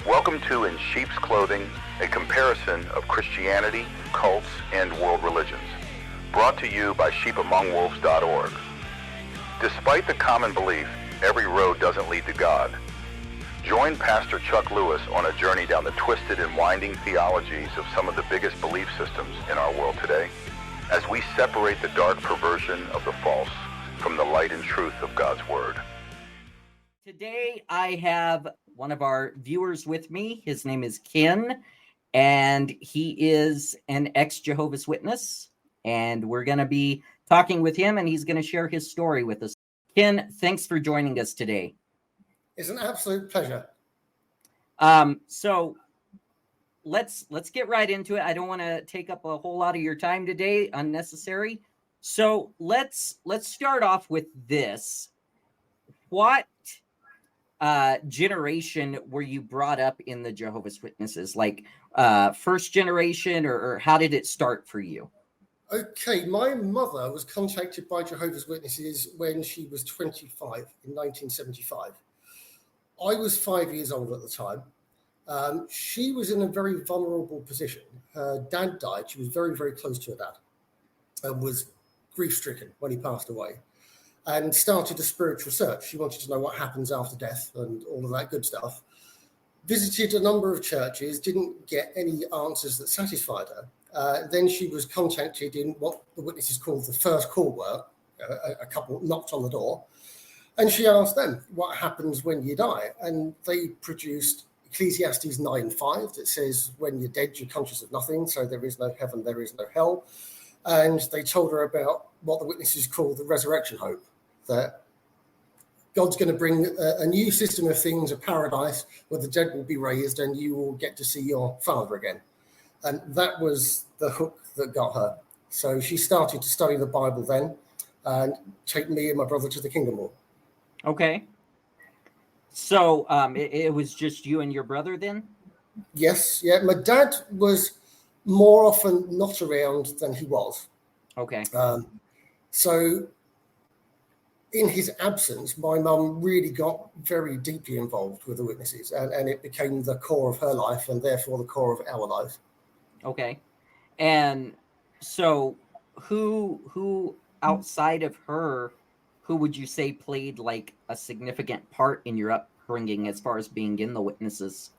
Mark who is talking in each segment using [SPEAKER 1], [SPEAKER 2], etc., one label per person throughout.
[SPEAKER 1] Welcome to In Sheep's Clothing, a comparison of Christianity, cults, and world religions. Brought to you by sheepamongwolves.org. Despite the common belief, every road doesn't lead to God. Join Pastor Chuck Lewis on a journey down the twisted and winding theologies of some of the biggest belief systems in our world today, as we separate the dark perversion of the false from the light and truth of God's Word.
[SPEAKER 2] Today, I have one of our viewers with me. His name is Ken, and he is an ex-Jehovah's Witness, and we're going to be talking with him, and he's going to share his story with us. Ken, thanks for joining us today.
[SPEAKER 3] It's an absolute pleasure.
[SPEAKER 2] So let's get right into it. I don't want to take up a whole lot of your time today, unnecessary. So let's start off with this. What generation were you brought up in the Jehovah's Witnesses? Like first generation, or how did it start for you?
[SPEAKER 3] Okay, my mother was contacted by Jehovah's Witnesses when she was 25 in 1975. I was 5 years old at the time. She was in a very vulnerable position. Her dad died. She was very, very close to her dad and was grief-stricken when he passed away, and started a spiritual search. She wanted to know what happens after death and all of that good stuff. Visited a number of churches, didn't get any answers that satisfied her. Then she was contacted in what the witnesses called the first call work. A couple knocked on the door, and she asked them, what happens when you die? And they produced Ecclesiastes 9:5 that says, when you're dead, you're conscious of nothing, so there is no heaven, there is no hell. And they told her about what the witnesses call the resurrection hope, that God's going to bring a new system of things, a paradise where the dead will be raised and you will get to see your father again. And that was the hook that got her. So she started to study the Bible then and take me and my brother to the Kingdom Hall.
[SPEAKER 2] Okay. So it was just you and your brother then?
[SPEAKER 3] Yes. Yeah. My dad was more often not around than he was.
[SPEAKER 2] Okay.
[SPEAKER 3] So in his absence, my mum really got very deeply involved with the witnesses, and it became the core of her life and therefore the core of our life.
[SPEAKER 2] Okay. And so who outside of her, who would you say played like a significant part in your upbringing as far as being in the witnesses?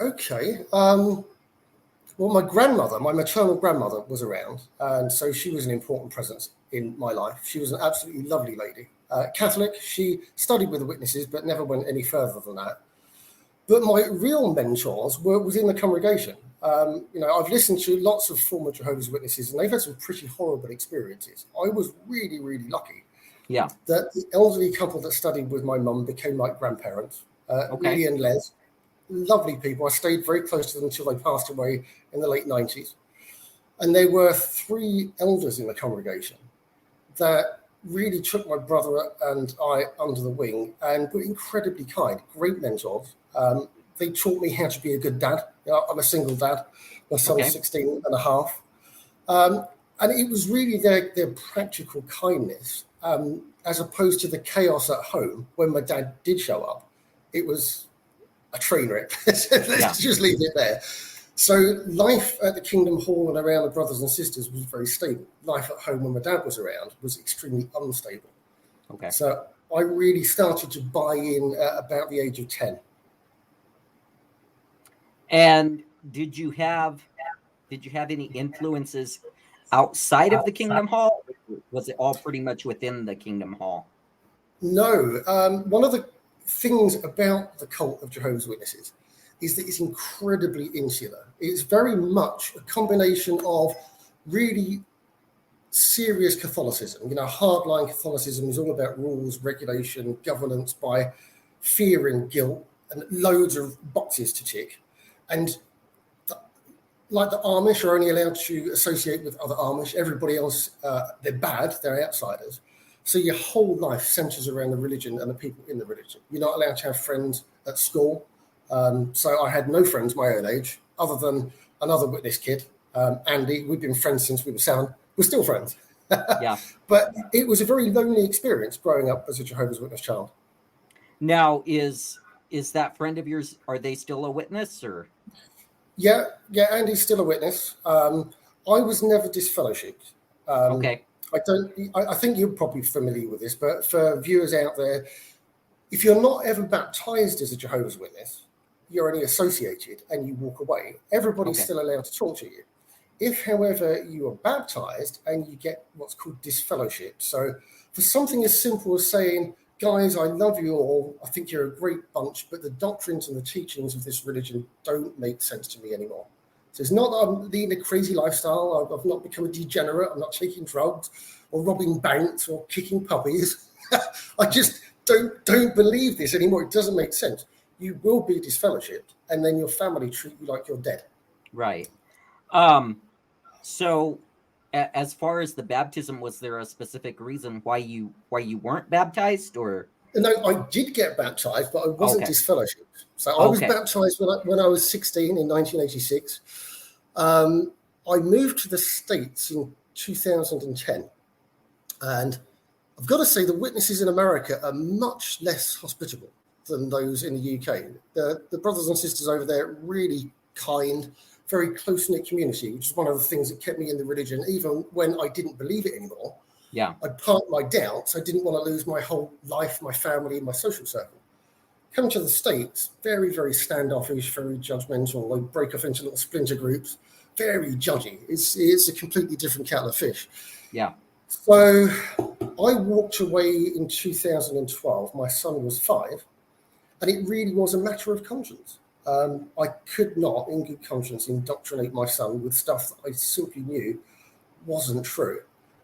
[SPEAKER 3] Okay. Well, my grandmother, my maternal grandmother, was around, and so she was an important presence in my life. She was an absolutely lovely lady. Catholic, she studied with the witnesses, but never went any further than that. But my real mentors were within the congregation. I've listened to lots of former Jehovah's Witnesses, and they've had some pretty horrible experiences. I was really, really lucky.
[SPEAKER 2] Yeah.
[SPEAKER 3] That the elderly couple that studied with my mum became like grandparents. Lily and Les. Lovely people. I stayed very close to them until they passed away in the late 90s. And there were three elders in the congregation that really took my brother and I under the wing and were incredibly kind, great mentors. They taught me how to be a good dad. I'm a single dad. My son's 16 and a half. And it was really their practical kindness, as opposed to the chaos at home when my dad did show up. It was a train wreck. Let's just leave it there. So life at the Kingdom Hall and around the brothers and sisters was very stable. Life at home when my dad was around was extremely unstable.
[SPEAKER 2] Okay.
[SPEAKER 3] So I really started to buy in at about the age of 10.
[SPEAKER 2] And did you have any influences outside of the Kingdom Hall? Was it all pretty much within the Kingdom Hall?
[SPEAKER 3] No. One of the things about the cult of Jehovah's Witnesses is that it's incredibly insular. It's very much a combination of really serious Catholicism. Hardline Catholicism is all about rules, regulation, governance by fear and guilt, and loads of boxes to tick. And like the Amish are only allowed to associate with other Amish. Everybody else, they're bad, they're outsiders. So your whole life centers around the religion and the people in the religion. You're not allowed to have friends at school. So I had no friends my own age, other than another witness kid, Andy. We've been friends since we were 7. We're still friends.
[SPEAKER 2] Yeah.
[SPEAKER 3] But it was a very lonely experience growing up as a Jehovah's Witness child.
[SPEAKER 2] Now, is is that friend of yours, are they still a witness or?
[SPEAKER 3] Yeah, Andy's still a witness. I was never disfellowshipped.
[SPEAKER 2] Okay.
[SPEAKER 3] I think you're probably familiar with this, but for viewers out there, if you're not ever baptized as a Jehovah's Witness, you're only associated and you walk away. Everybody's
[SPEAKER 2] Okay.
[SPEAKER 3] still allowed to talk to you. If, however, you are baptized and you get what's called disfellowship, so for something as simple as saying, guys, I love you all, I think you're a great bunch, but the doctrines and the teachings of this religion don't make sense to me anymore. So it's not that I'm leading a crazy lifestyle, I've not become a degenerate, I'm not taking drugs or robbing banks or kicking puppies. I just don't believe this anymore. It doesn't make sense. You will be disfellowshipped, and then your family treat you like you're dead.
[SPEAKER 2] Right. So as far as the baptism, was there a specific reason why you weren't baptized, or?
[SPEAKER 3] No, I did get baptized, but I wasn't disfellowshipped. So I was baptized when I was 16 in 1986. I moved to the States in 2010. And I've got to say the witnesses in America are much less hospitable than those in the UK. The brothers and sisters over there are really kind, very close-knit community, which is one of the things that kept me in the religion, even when I didn't believe it anymore.
[SPEAKER 2] Yeah.
[SPEAKER 3] I parked my doubts. I didn't want to lose my whole life, my family, my social circle. Coming to the States, very, very standoffish, very judgmental. They break off into little splinter groups, very judgy. It's a completely different kettle of fish.
[SPEAKER 2] Yeah.
[SPEAKER 3] So I walked away in 2012. My son was 5, and it really was a matter of conscience. I could not, in good conscience, indoctrinate my son with stuff that I simply knew wasn't true.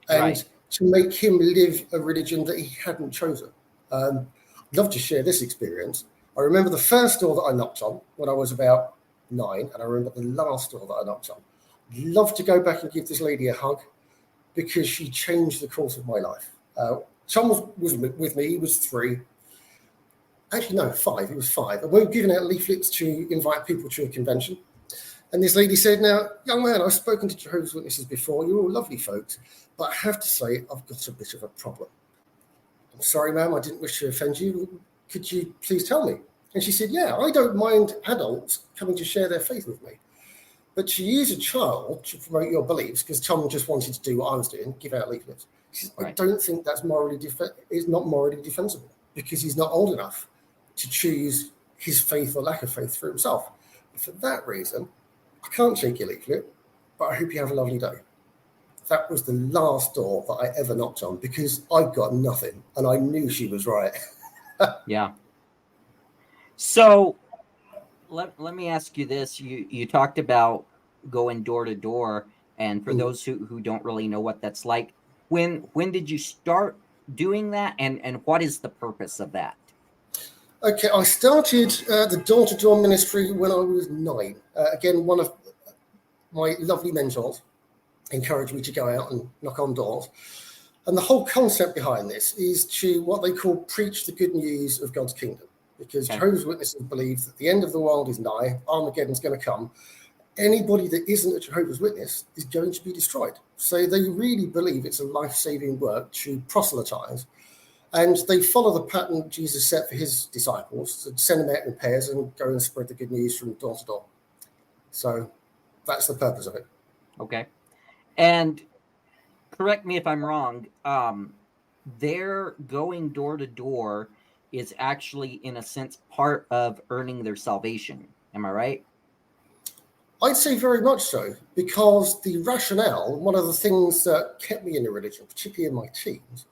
[SPEAKER 3] And to make him live a religion that he hadn't chosen. I'd love to share this experience. I remember the first door that I knocked on when I was about 9, and I remember the last door that I knocked on. I'd love to go back and give this lady a hug because she changed the course of my life. Tom was with me, he was 3. Actually, no, 5, he was 5. And we were giving out leaflets to invite people to a convention. And this lady said, now, young man, I've spoken to Jehovah's Witnesses before. You're all lovely folks. But I have to say, I've got a bit of a problem. I'm sorry, ma'am, I didn't wish to offend you. Could you please tell me? And she said, yeah, I don't mind adults coming to share their faith with me. But to use a child to promote your beliefs, because Tom just wanted to do what I was doing, give out leaflets. She said, I don't think that's is not morally defensible because he's not old enough to choose his faith or lack of faith for himself. And for that reason, I can't take your leaflet, but I hope you have a lovely day. That was the last door that I ever knocked on because I got nothing and I knew she was right.
[SPEAKER 2] Yeah. So let me ask you this. You talked about going door to door, and for those who don't really know what that's like, when did you start doing that, and what is the purpose of that?
[SPEAKER 3] Okay, I started the DoortoDoor Ministry when I was 9. Again, one of my lovely mentors encouraged me to go out and knock on doors. And the whole concept behind this is to what they call preach the good news of God's kingdom. Because Jehovah's Witnesses believe that the end of the world is nigh, Armageddon's going to come. Anybody that isn't a Jehovah's Witness is going to be destroyed. So they really believe it's a life-saving work to proselytize. And they follow the pattern Jesus set for his disciples, to send them out in pairs and go and spread the good news from door to door. So that's the purpose of it.
[SPEAKER 2] Okay. And correct me if I'm wrong, their going door to door is actually, in a sense, part of earning their salvation. Am I right?
[SPEAKER 3] I'd say very much so, because the rationale, one of the things that kept me in the religion, particularly in my teens,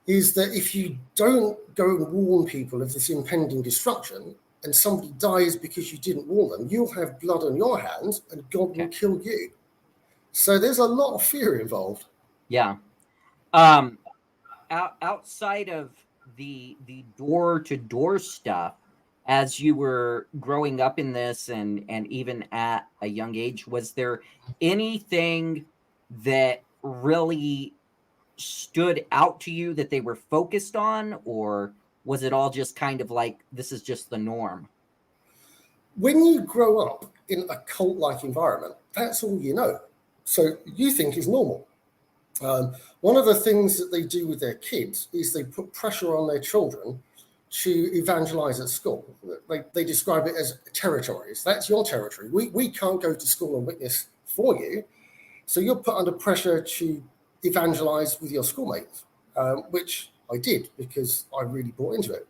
[SPEAKER 3] is that if you don't go and warn people of this impending destruction and somebody dies because you didn't warn them, you'll have blood on your hands and God will kill you. So there's a lot of fear involved.
[SPEAKER 2] Yeah. Outside of the door-to-door stuff, as you were growing up in this and even at a young age, was there anything that really stood out to you that they were focused on, or was it all just kind of like, this is just the norm?
[SPEAKER 3] When you grow up in a cult-like environment, that's all you know. So you think is normal. One of the things that they do with their kids is they put pressure on their children to evangelize at school. They describe it as territories. That's your territory. We can't go to school and witness for you. So you're put under pressure to evangelize with your schoolmates, which I did because I really bought into it.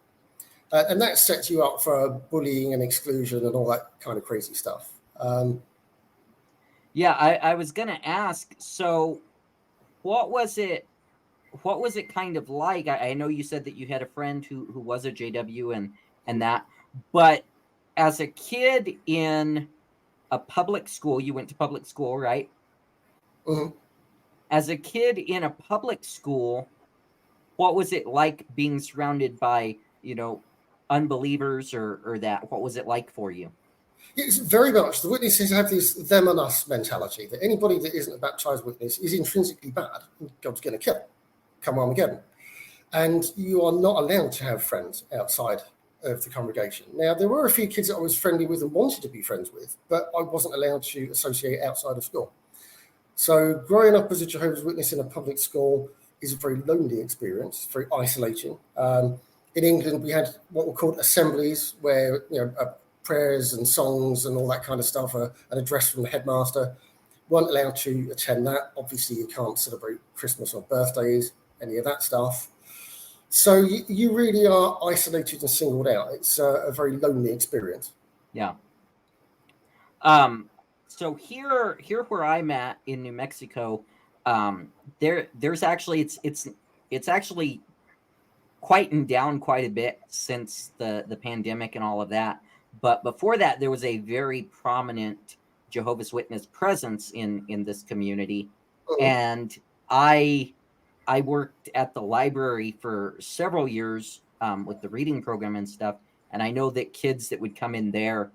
[SPEAKER 3] And that sets you up for bullying and exclusion and all that kind of crazy stuff.
[SPEAKER 2] Yeah, I was going to ask, so what was it kind of like? I know you said that you had a friend who was a JW and that, but as a kid in a public school, you went to public school, right?
[SPEAKER 3] Mm-hmm.
[SPEAKER 2] As a kid in a public school, what was it like being surrounded by, unbelievers or that? What was it like for you?
[SPEAKER 3] It's very much, the witnesses have this them and us mentality, that anybody that isn't a baptized witness is intrinsically bad and God's going to kill them, come Armageddon. And you are not allowed to have friends outside of the congregation. Now, there were a few kids that I was friendly with and wanted to be friends with, but I wasn't allowed to associate outside of school. So growing up as a Jehovah's Witness in a public school is a very lonely experience, very isolating. In England, we had what were called assemblies, where prayers and songs and all that kind of stuff, an address from the headmaster. Weren't allowed to attend that. Obviously, you can't celebrate Christmas or birthdays, any of that stuff. So you really are isolated and singled out. It's a very lonely experience.
[SPEAKER 2] Yeah. So here where I'm at in New Mexico, there's actually it's actually quietened down quite a bit since the pandemic and all of that. But before that, there was a very prominent Jehovah's Witness presence in this community.
[SPEAKER 3] Mm-hmm.
[SPEAKER 2] And I worked at the library for several years with the reading program and stuff. And I know that kids that would come in there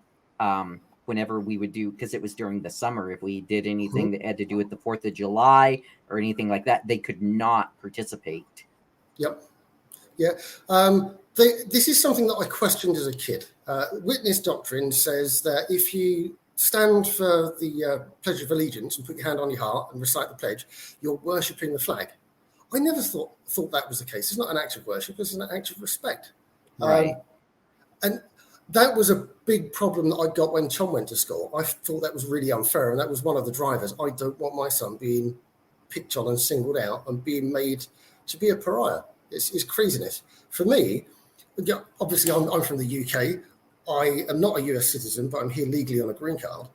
[SPEAKER 2] whenever we would do, because it was during the summer, if we did anything that had to do with the 4th of July or anything like that, they could not participate.
[SPEAKER 3] Yep. Yeah. This is something that I questioned as a kid. Witness doctrine says that if you stand for the Pledge of Allegiance and put your hand on your heart and recite the pledge, you're worshipping the flag. I never thought that was the case. It's not an act of worship, it's an act of respect.
[SPEAKER 2] Right.
[SPEAKER 3] And that was a big problem that I got when Tom went to school. I thought that was really unfair, and that was one of the drivers. I don't want my son being picked on and singled out and being made to be a pariah. It's craziness. For me, obviously I'm from the UK. I am not a US citizen, but I'm here legally on a green card.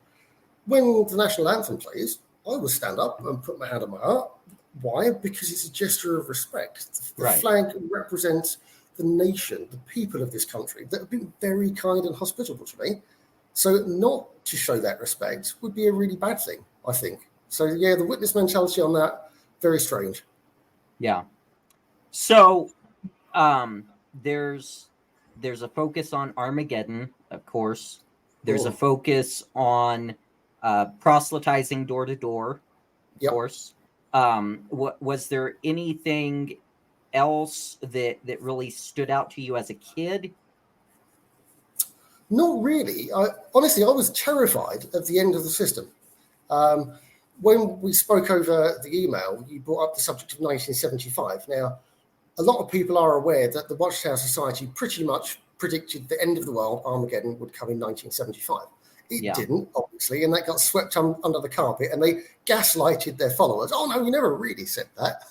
[SPEAKER 3] When the national anthem plays, I will stand up and put my hand on my heart. Why? Because it's a gesture of respect. The flag represents the nation, the people of this country that have been very kind and hospitable to me. So not to show that respect would be a really bad thing, I think. So yeah, the witness mentality on that, very strange.
[SPEAKER 2] Yeah. So there's a focus on Armageddon, of course. There's a focus on proselytizing door to door, of course. Was there anything else that really stood out to you as a kid?
[SPEAKER 3] Not really. Honestly, I was terrified at the end of the system. When we spoke over the email, you brought up the subject of 1975. Now, a lot of people are aware that the Watchtower Society pretty much predicted the end of the world, Armageddon, would come in 1975. It didn't, obviously, and that got swept under the carpet, and they gaslighted their followers. Oh, no, you never really said that.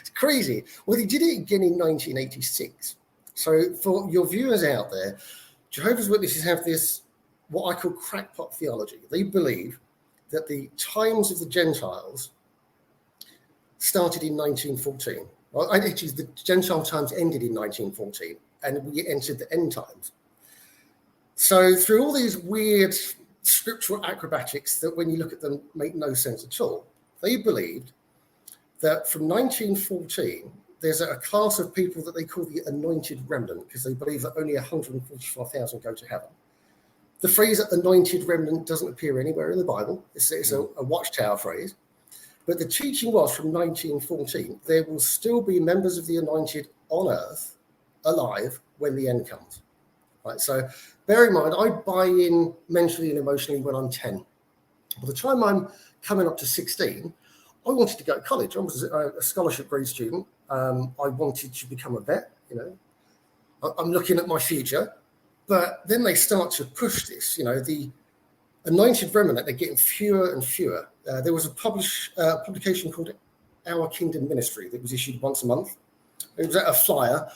[SPEAKER 3] It's crazy. Well, they did it again in 1986. So for your viewers out there, Jehovah's Witnesses have this, what I call crackpot theology. They believe that the times of the Gentiles started in 1914. Well, actually, the Gentile times ended in 1914, and we entered the end times. So through all these weird scriptural acrobatics that, when you look at them, make no sense at all, they believed that from 1914, there's a class of people that they call the anointed remnant, because they believe that only 144,000 go to heaven. The phrase anointed remnant doesn't appear anywhere in the Bible. It's a Watchtower phrase. But the teaching was from 1914, there will still be members of the anointed on earth alive when the end comes. Right, so bear in mind, I buy in mentally and emotionally when I'm 10. By the time I'm coming up to 16, I wanted to go to college. I was a scholarship grade student. I wanted to become a vet, I'm looking at my future. But then they start to push this, the anointed remnant, they're getting fewer and fewer. There was a publication called Our Kingdom Ministry that was issued once a month. It was a flyer.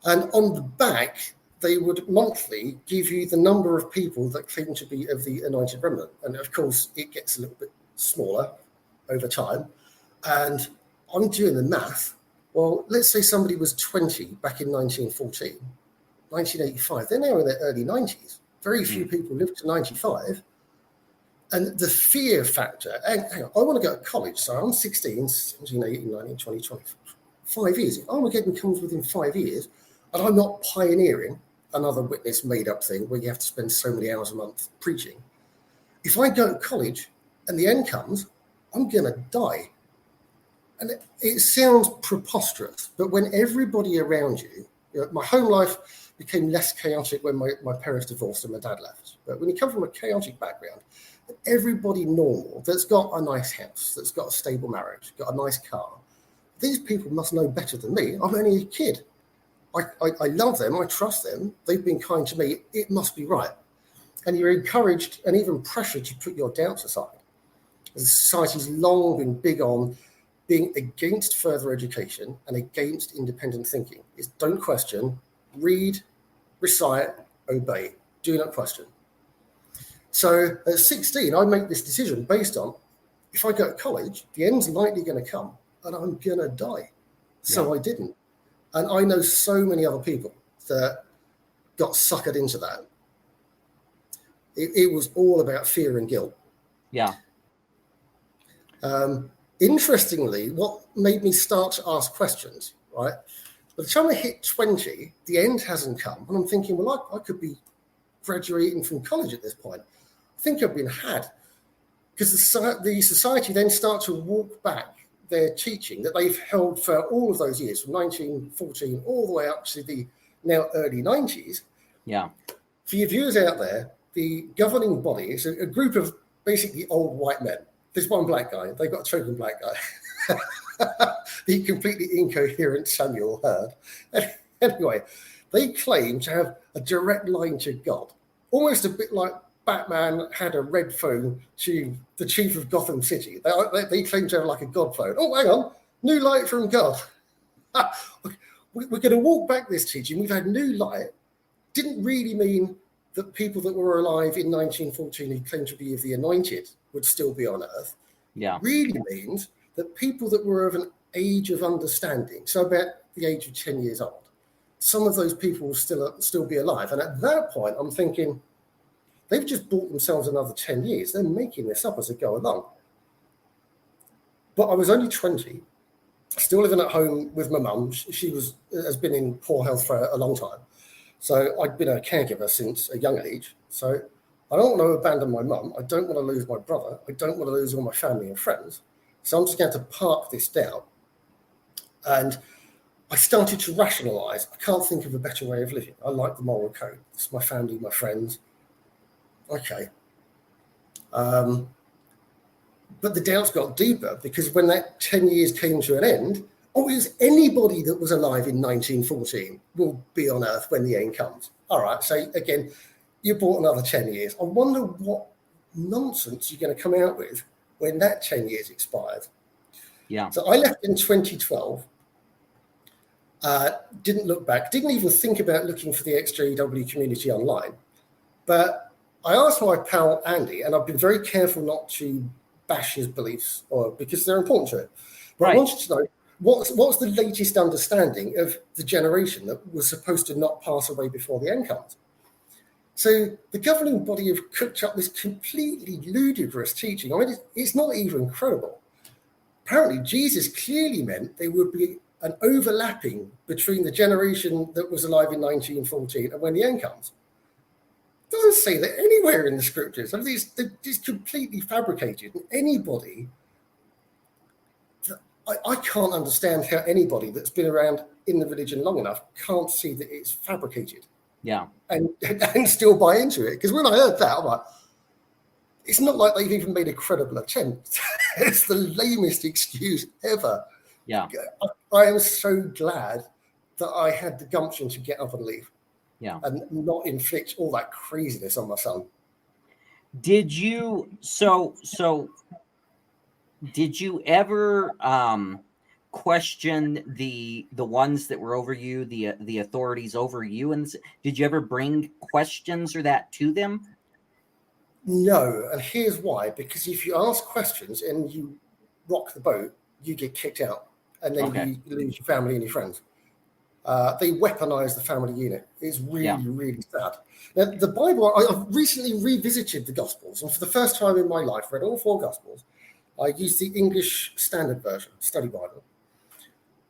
[SPEAKER 3] And on the back, they would monthly give you the number of people that claim to be of the anointed remnant. And of course, it gets a little bit smaller over time. And I'm doing the math. Well, let's say somebody was 20 back in 1914, 1985. They're now in their early 90s. Very few people live to 95. And the fear factor, and hang on, I want to go to college. So I'm 16, 17, 18, 19, 20, 25 years. If Armageddon comes within 5 years, and I'm not pioneering another witness made-up thing where you have to spend so many hours a month preaching. If I go to college and the end comes, I'm going to die. And it sounds preposterous, but when everybody around you, my home life became less chaotic when my parents divorced and my dad left. But when you come from a chaotic background, everybody normal that's got a nice house, that's got a stable marriage, got a nice car, these people must know better than me. I'm only a kid. I love them. I trust them. They've been kind to me. It must be right. And you're encouraged and even pressured to put your doubts aside. The society's long been big on being against further education and against independent thinking. It's don't question, read, recite, obey. Do not question. So at 16, I make this decision based on, if I go to college, the end's likely going to come and I'm going to die. So I didn't. And I know so many other people that got suckered into that. It was all about fear and guilt.
[SPEAKER 2] Yeah.
[SPEAKER 3] Interestingly, what made me start to ask questions, right? By the time I hit 20, the end hasn't come. And I'm thinking, well, I could be graduating from college at this point. I think I've been had. Because the society then starts to walk back their teaching that they've held for all of those years, from 1914 all the way up to the now early 90s.
[SPEAKER 2] Yeah. For
[SPEAKER 3] your viewers out there, the governing body is a group of basically old white men. There's one black guy. They've got a token black guy. The completely incoherent Samuel Hurd. Anyway, they claim to have a direct line to God, almost a bit like Batman had a red phone to the chief of Gotham City. They claim to have like a God phone. Oh, hang on. New light from God. We're going to walk back this teaching. We've had new light. Didn't really mean that people that were alive in 1914 who claimed to be of the anointed would still be on earth.
[SPEAKER 2] Yeah.
[SPEAKER 3] Really means that people that were of an age of understanding, so about the age of 10 years old, some of those people will still be alive. And at that point, I'm thinking, they've just bought themselves another 10 years. They're making this up as they go along. But I was only 20, still living at home with my mum. She has been in poor health for a long time. So I'd been a caregiver since a young age. So I don't want to abandon my mum. I don't want to lose my brother. I don't want to lose all my family and friends. So I'm just going to park this down. And I started to rationalise. I can't think of a better way of living. I like the moral code. It's my family, my friends. Okay. But the doubts got deeper because when that 10 years came to an end, is anybody that was alive in 1914 will be on earth when the end comes. All right. So again, you bought another 10 years. I wonder what nonsense you're going to come out with when that 10 years expired.
[SPEAKER 2] Yeah.
[SPEAKER 3] So I left in 2012. Didn't look back. Didn't even think about looking for the ex-JW community online. But I asked my pal Andy, and I've been very careful not to bash his beliefs, because they're important to it. But right. I wanted to know what's the latest understanding of the generation that was supposed to not pass away before the end comes. So the governing body have cooked up this completely ludicrous teaching. I mean, it's not even credible. Apparently, Jesus clearly meant there would be an overlapping between the generation that was alive in 1914 and when the end comes. It doesn't say that anywhere in the scriptures. I mean, it's completely fabricated. And anybody, I can't understand how anybody that's been around in the religion long enough can't see that it's fabricated.
[SPEAKER 2] Yeah.
[SPEAKER 3] And still buy into it. Because when I heard that, I'm like, it's not like they've even made a credible attempt. It's the lamest excuse ever.
[SPEAKER 2] Yeah.
[SPEAKER 3] I am so glad that I had the gumption to get up and leave.
[SPEAKER 2] Yeah.
[SPEAKER 3] And not inflict all that craziness on my son.
[SPEAKER 2] Did you did you ever question the ones that were over you, the authorities over you, and did you ever bring questions or that to them?
[SPEAKER 3] No, and here's why. Because if you ask questions and you rock the boat, you get kicked out, and then you lose your family and your friends. They weaponize the family unit. It's really, really sad. Now, the Bible, I've recently revisited the Gospels, and for the first time in my life, read all 4 Gospels. I used the English Standard Version, Study Bible.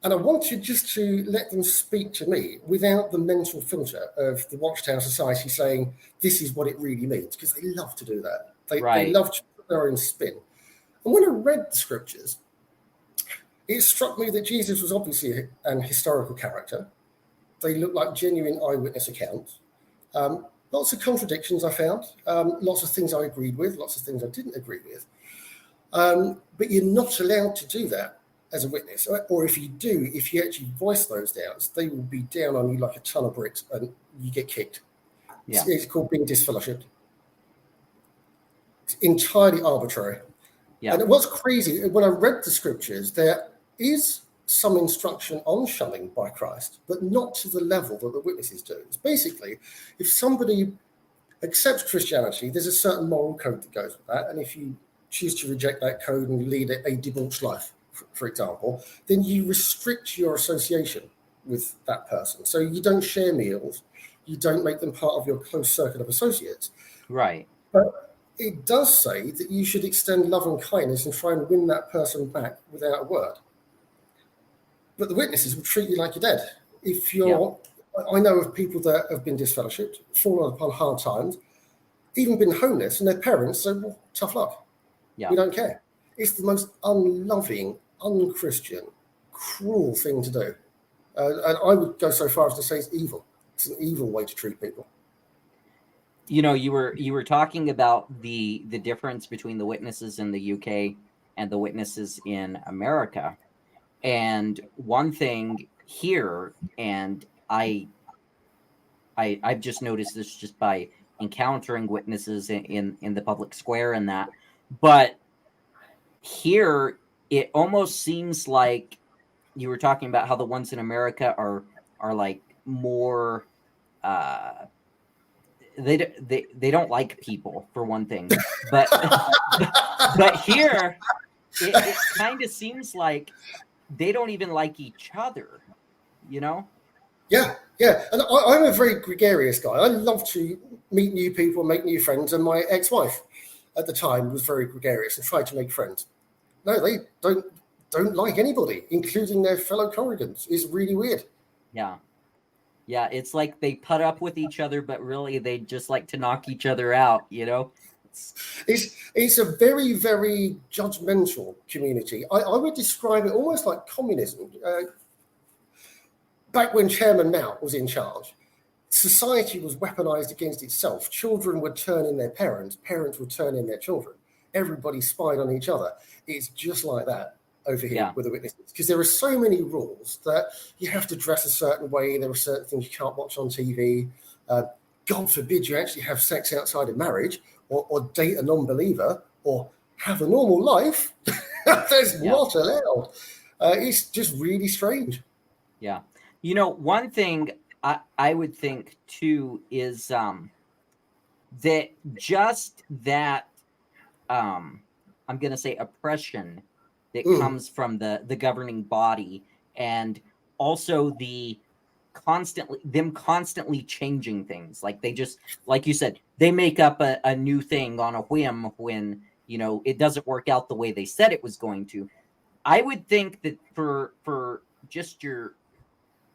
[SPEAKER 3] And I wanted just to let them speak to me without the mental filter of the Watchtower Society saying, this is what it really means, because they love to do that. They love to put their own spin. And when I read the scriptures, it struck me that Jesus was obviously an historical character. They looked like genuine eyewitness accounts. Lots of contradictions I found, lots of things I agreed with, lots of things I didn't agree with. But you're not allowed to do that as a witness. Or if you do, if you actually voice those doubts, they will be down on you like a ton of bricks and you get kicked. Yeah. It's called being disfellowshipped. It's entirely arbitrary. Yeah. And what's crazy, when I read the scriptures, there is some instruction on shunning by Christ, but not to the level that the witnesses do. It's basically, if somebody accepts Christianity, there's a certain moral code that goes with that. And if you choose to reject that code and lead a debauched life, for example, then you restrict your association with that person. So you don't share meals, you don't make them part of your close circle of associates.
[SPEAKER 2] Right.
[SPEAKER 3] But it does say that you should extend love and kindness and try and win that person back without a word. But the witnesses will treat you like you're dead. If you're, I know of people that have been disfellowshipped, fallen upon hard times, even been homeless, and their parents say, well, tough luck. Yeah. We don't care. It's the most unloving, unchristian, cruel thing to do. And I would go so far as to say it's evil. It's an evil way to treat people.
[SPEAKER 2] You know, you were talking about the difference between the witnesses in the UK and the witnesses in America. And one thing here, and I've just noticed this just by encountering witnesses in the public square and that, but here it almost seems like you were talking about how the ones in America are like more they don't like people, for one thing, but but here it kind of seems like they don't even like each other, you know?
[SPEAKER 3] Yeah. And I'm a very gregarious guy. I love to meet new people, make new friends. And my ex-wife at the time was very gregarious and tried to make friends. No, they don't like anybody, including their fellow congregants. It's really weird.
[SPEAKER 2] Yeah. Yeah, it's like they put up with each other, but really they just like to knock each other out, you know?
[SPEAKER 3] It's a very, very judgmental community. I would describe it almost like communism. Back when Chairman Mao was in charge, society was weaponized against itself. Children would turn in their parents, parents would turn in their children. Everybody spied on each other. It's just like that over here with the witnesses, because there are so many rules that you have to dress a certain way. There are certain things you can't watch on TV. God forbid you actually have sex outside of marriage, or date a non-believer, or have a normal life. That's not allowed. It's just really strange.
[SPEAKER 2] Yeah. You know, one thing I would think too is that just that I'm going to say oppression that comes from the governing body, and also them constantly changing things. Like they just, like you said, they make up a new thing on a whim when, you know, it doesn't work out the way they said it was going to. I would think that for just your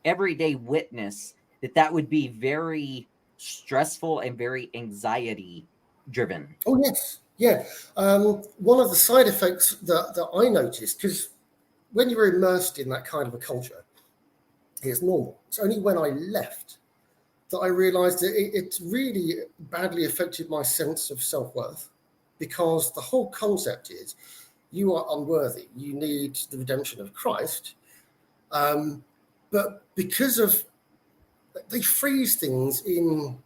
[SPEAKER 2] everyday witness, that would be very stressful and very anxiety driven.
[SPEAKER 3] Oh, yes. Yeah. One of the side effects that I noticed, because when you're immersed in that kind of a culture, it's normal. It's only when I left that I realized that it really badly affected my sense of self-worth, because the whole concept is you are unworthy. You need the redemption of Christ. But But because of, they phrase things in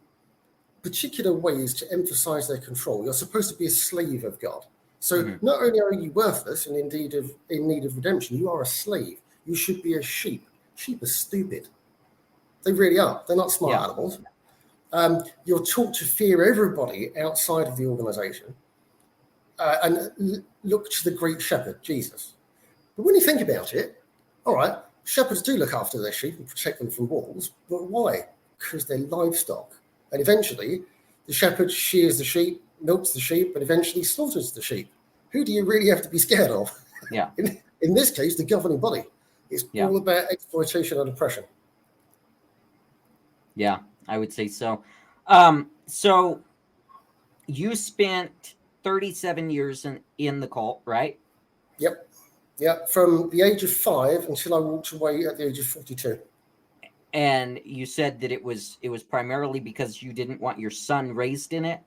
[SPEAKER 3] particular ways to emphasize their control. You're supposed to be a slave of God. So not only are you worthless and in need of redemption, you are a slave. You should be a sheep. Sheep are stupid. They really are. They're not smart animals. You're taught to fear everybody outside of the organization and look to the great shepherd, Jesus. But when you think about it, all right, shepherds do look after their sheep and protect them from wolves. But why? Because they're livestock. And eventually, the shepherd shears the sheep, milks the sheep, and eventually slaughters the sheep. Who do you really have to be scared of?
[SPEAKER 2] Yeah.
[SPEAKER 3] In this case, the governing body. It's all about exploitation and oppression.
[SPEAKER 2] Yeah, I would say so. So you spent 37 years in the cult, right?
[SPEAKER 3] Yep. Yeah, from the age of 5 until I walked away at the age of 42.
[SPEAKER 2] And you said that it was primarily because you didn't want your son raised in it?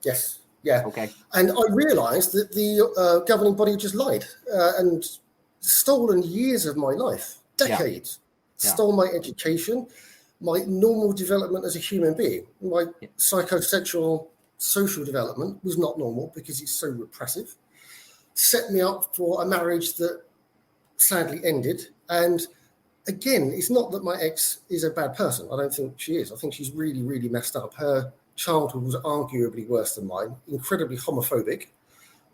[SPEAKER 3] Yes. Yeah.
[SPEAKER 2] Okay.
[SPEAKER 3] And I realized that the governing body just lied and stolen years of my life, decades.
[SPEAKER 2] Yeah.
[SPEAKER 3] Stole my education, my normal development as a human being. My psychosexual social development was not normal because it's so repressive. Set me up for a marriage that sadly ended. And again, it's not that my ex is a bad person. I don't think she is. I think she's really, really messed up. Her childhood was arguably worse than mine, incredibly homophobic,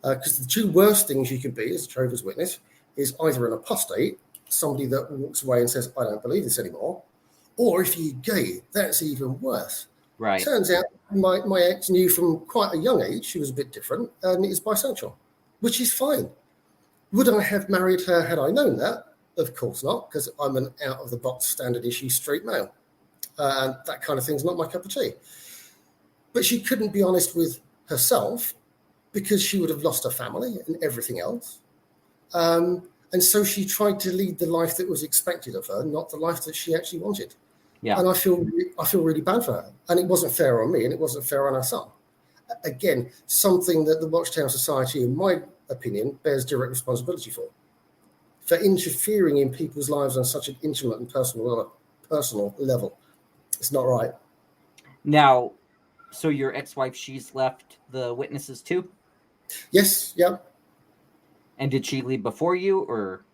[SPEAKER 3] because the two worst things you can be as a Jehovah's Witness is either an apostate, somebody that walks away and says, I don't believe this anymore, or if you're gay, that's even worse.
[SPEAKER 2] Right.
[SPEAKER 3] Turns out my ex knew from quite a young age she was a bit different and is bisexual, which is fine. Would I have married her had I known that? Of course not, because I'm an out-of-the-box standard issue straight male. And that kind of thing's not my cup of tea. But she couldn't be honest with herself because she would have lost her family and everything else. And so she tried to lead the life that was expected of her, not the life that she actually wanted.
[SPEAKER 2] Yeah.
[SPEAKER 3] And I feel really bad for her. And it wasn't fair on me and it wasn't fair on her son. Again, something that the Watchtower Society, in my opinion, bears direct responsibility for interfering in people's lives on such an intimate and personal level. It's not right.
[SPEAKER 2] Now, so your ex-wife, she's left the witnesses too?
[SPEAKER 3] Yes, yeah.
[SPEAKER 2] And did she leave before you, or?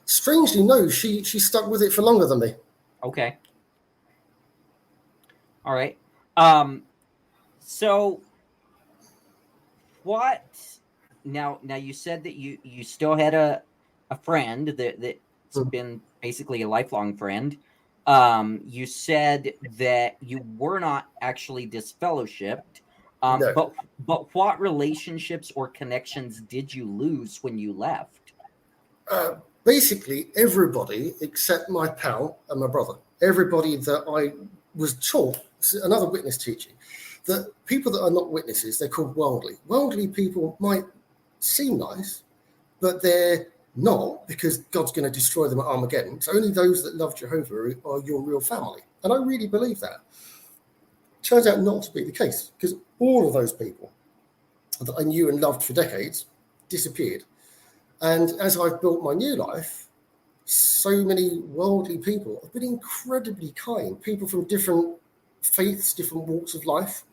[SPEAKER 3] Strangely, no. She stuck with it for longer than me.
[SPEAKER 2] Okay. All right. So what? Now you said that you still had a friend that's been basically a lifelong friend. You said that you were not actually disfellowshipped.
[SPEAKER 3] No.
[SPEAKER 2] But what relationships or connections did you lose when you left?
[SPEAKER 3] Basically, everybody except my pal and my brother. Everybody that I was taught, another witness teaching, that people that are not witnesses, they're called worldly. Worldly people might seem nice, but they're not, because God's going to destroy them at Armageddon. It's only those that love Jehovah are your real family. And I really believe that. Turns out not to be the case, because all of those people that I knew and loved for decades disappeared. And as I've built my new life, so many worldly people have been incredibly kind, people from different faiths, different walks of life.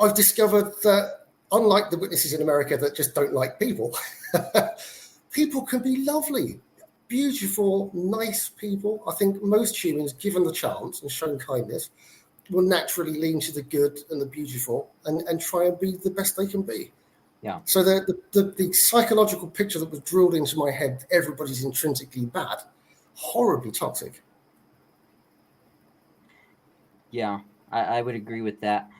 [SPEAKER 3] I've discovered that, unlike the witnesses in America that just don't like people, people can be lovely, beautiful, nice people. I think most humans, given the chance and shown kindness, will naturally lean to the good and the beautiful and try and be the best they can be.
[SPEAKER 2] Yeah.
[SPEAKER 3] So the psychological picture that was drilled into my head, everybody's intrinsically bad, horribly toxic.
[SPEAKER 2] Yeah, I would agree with that.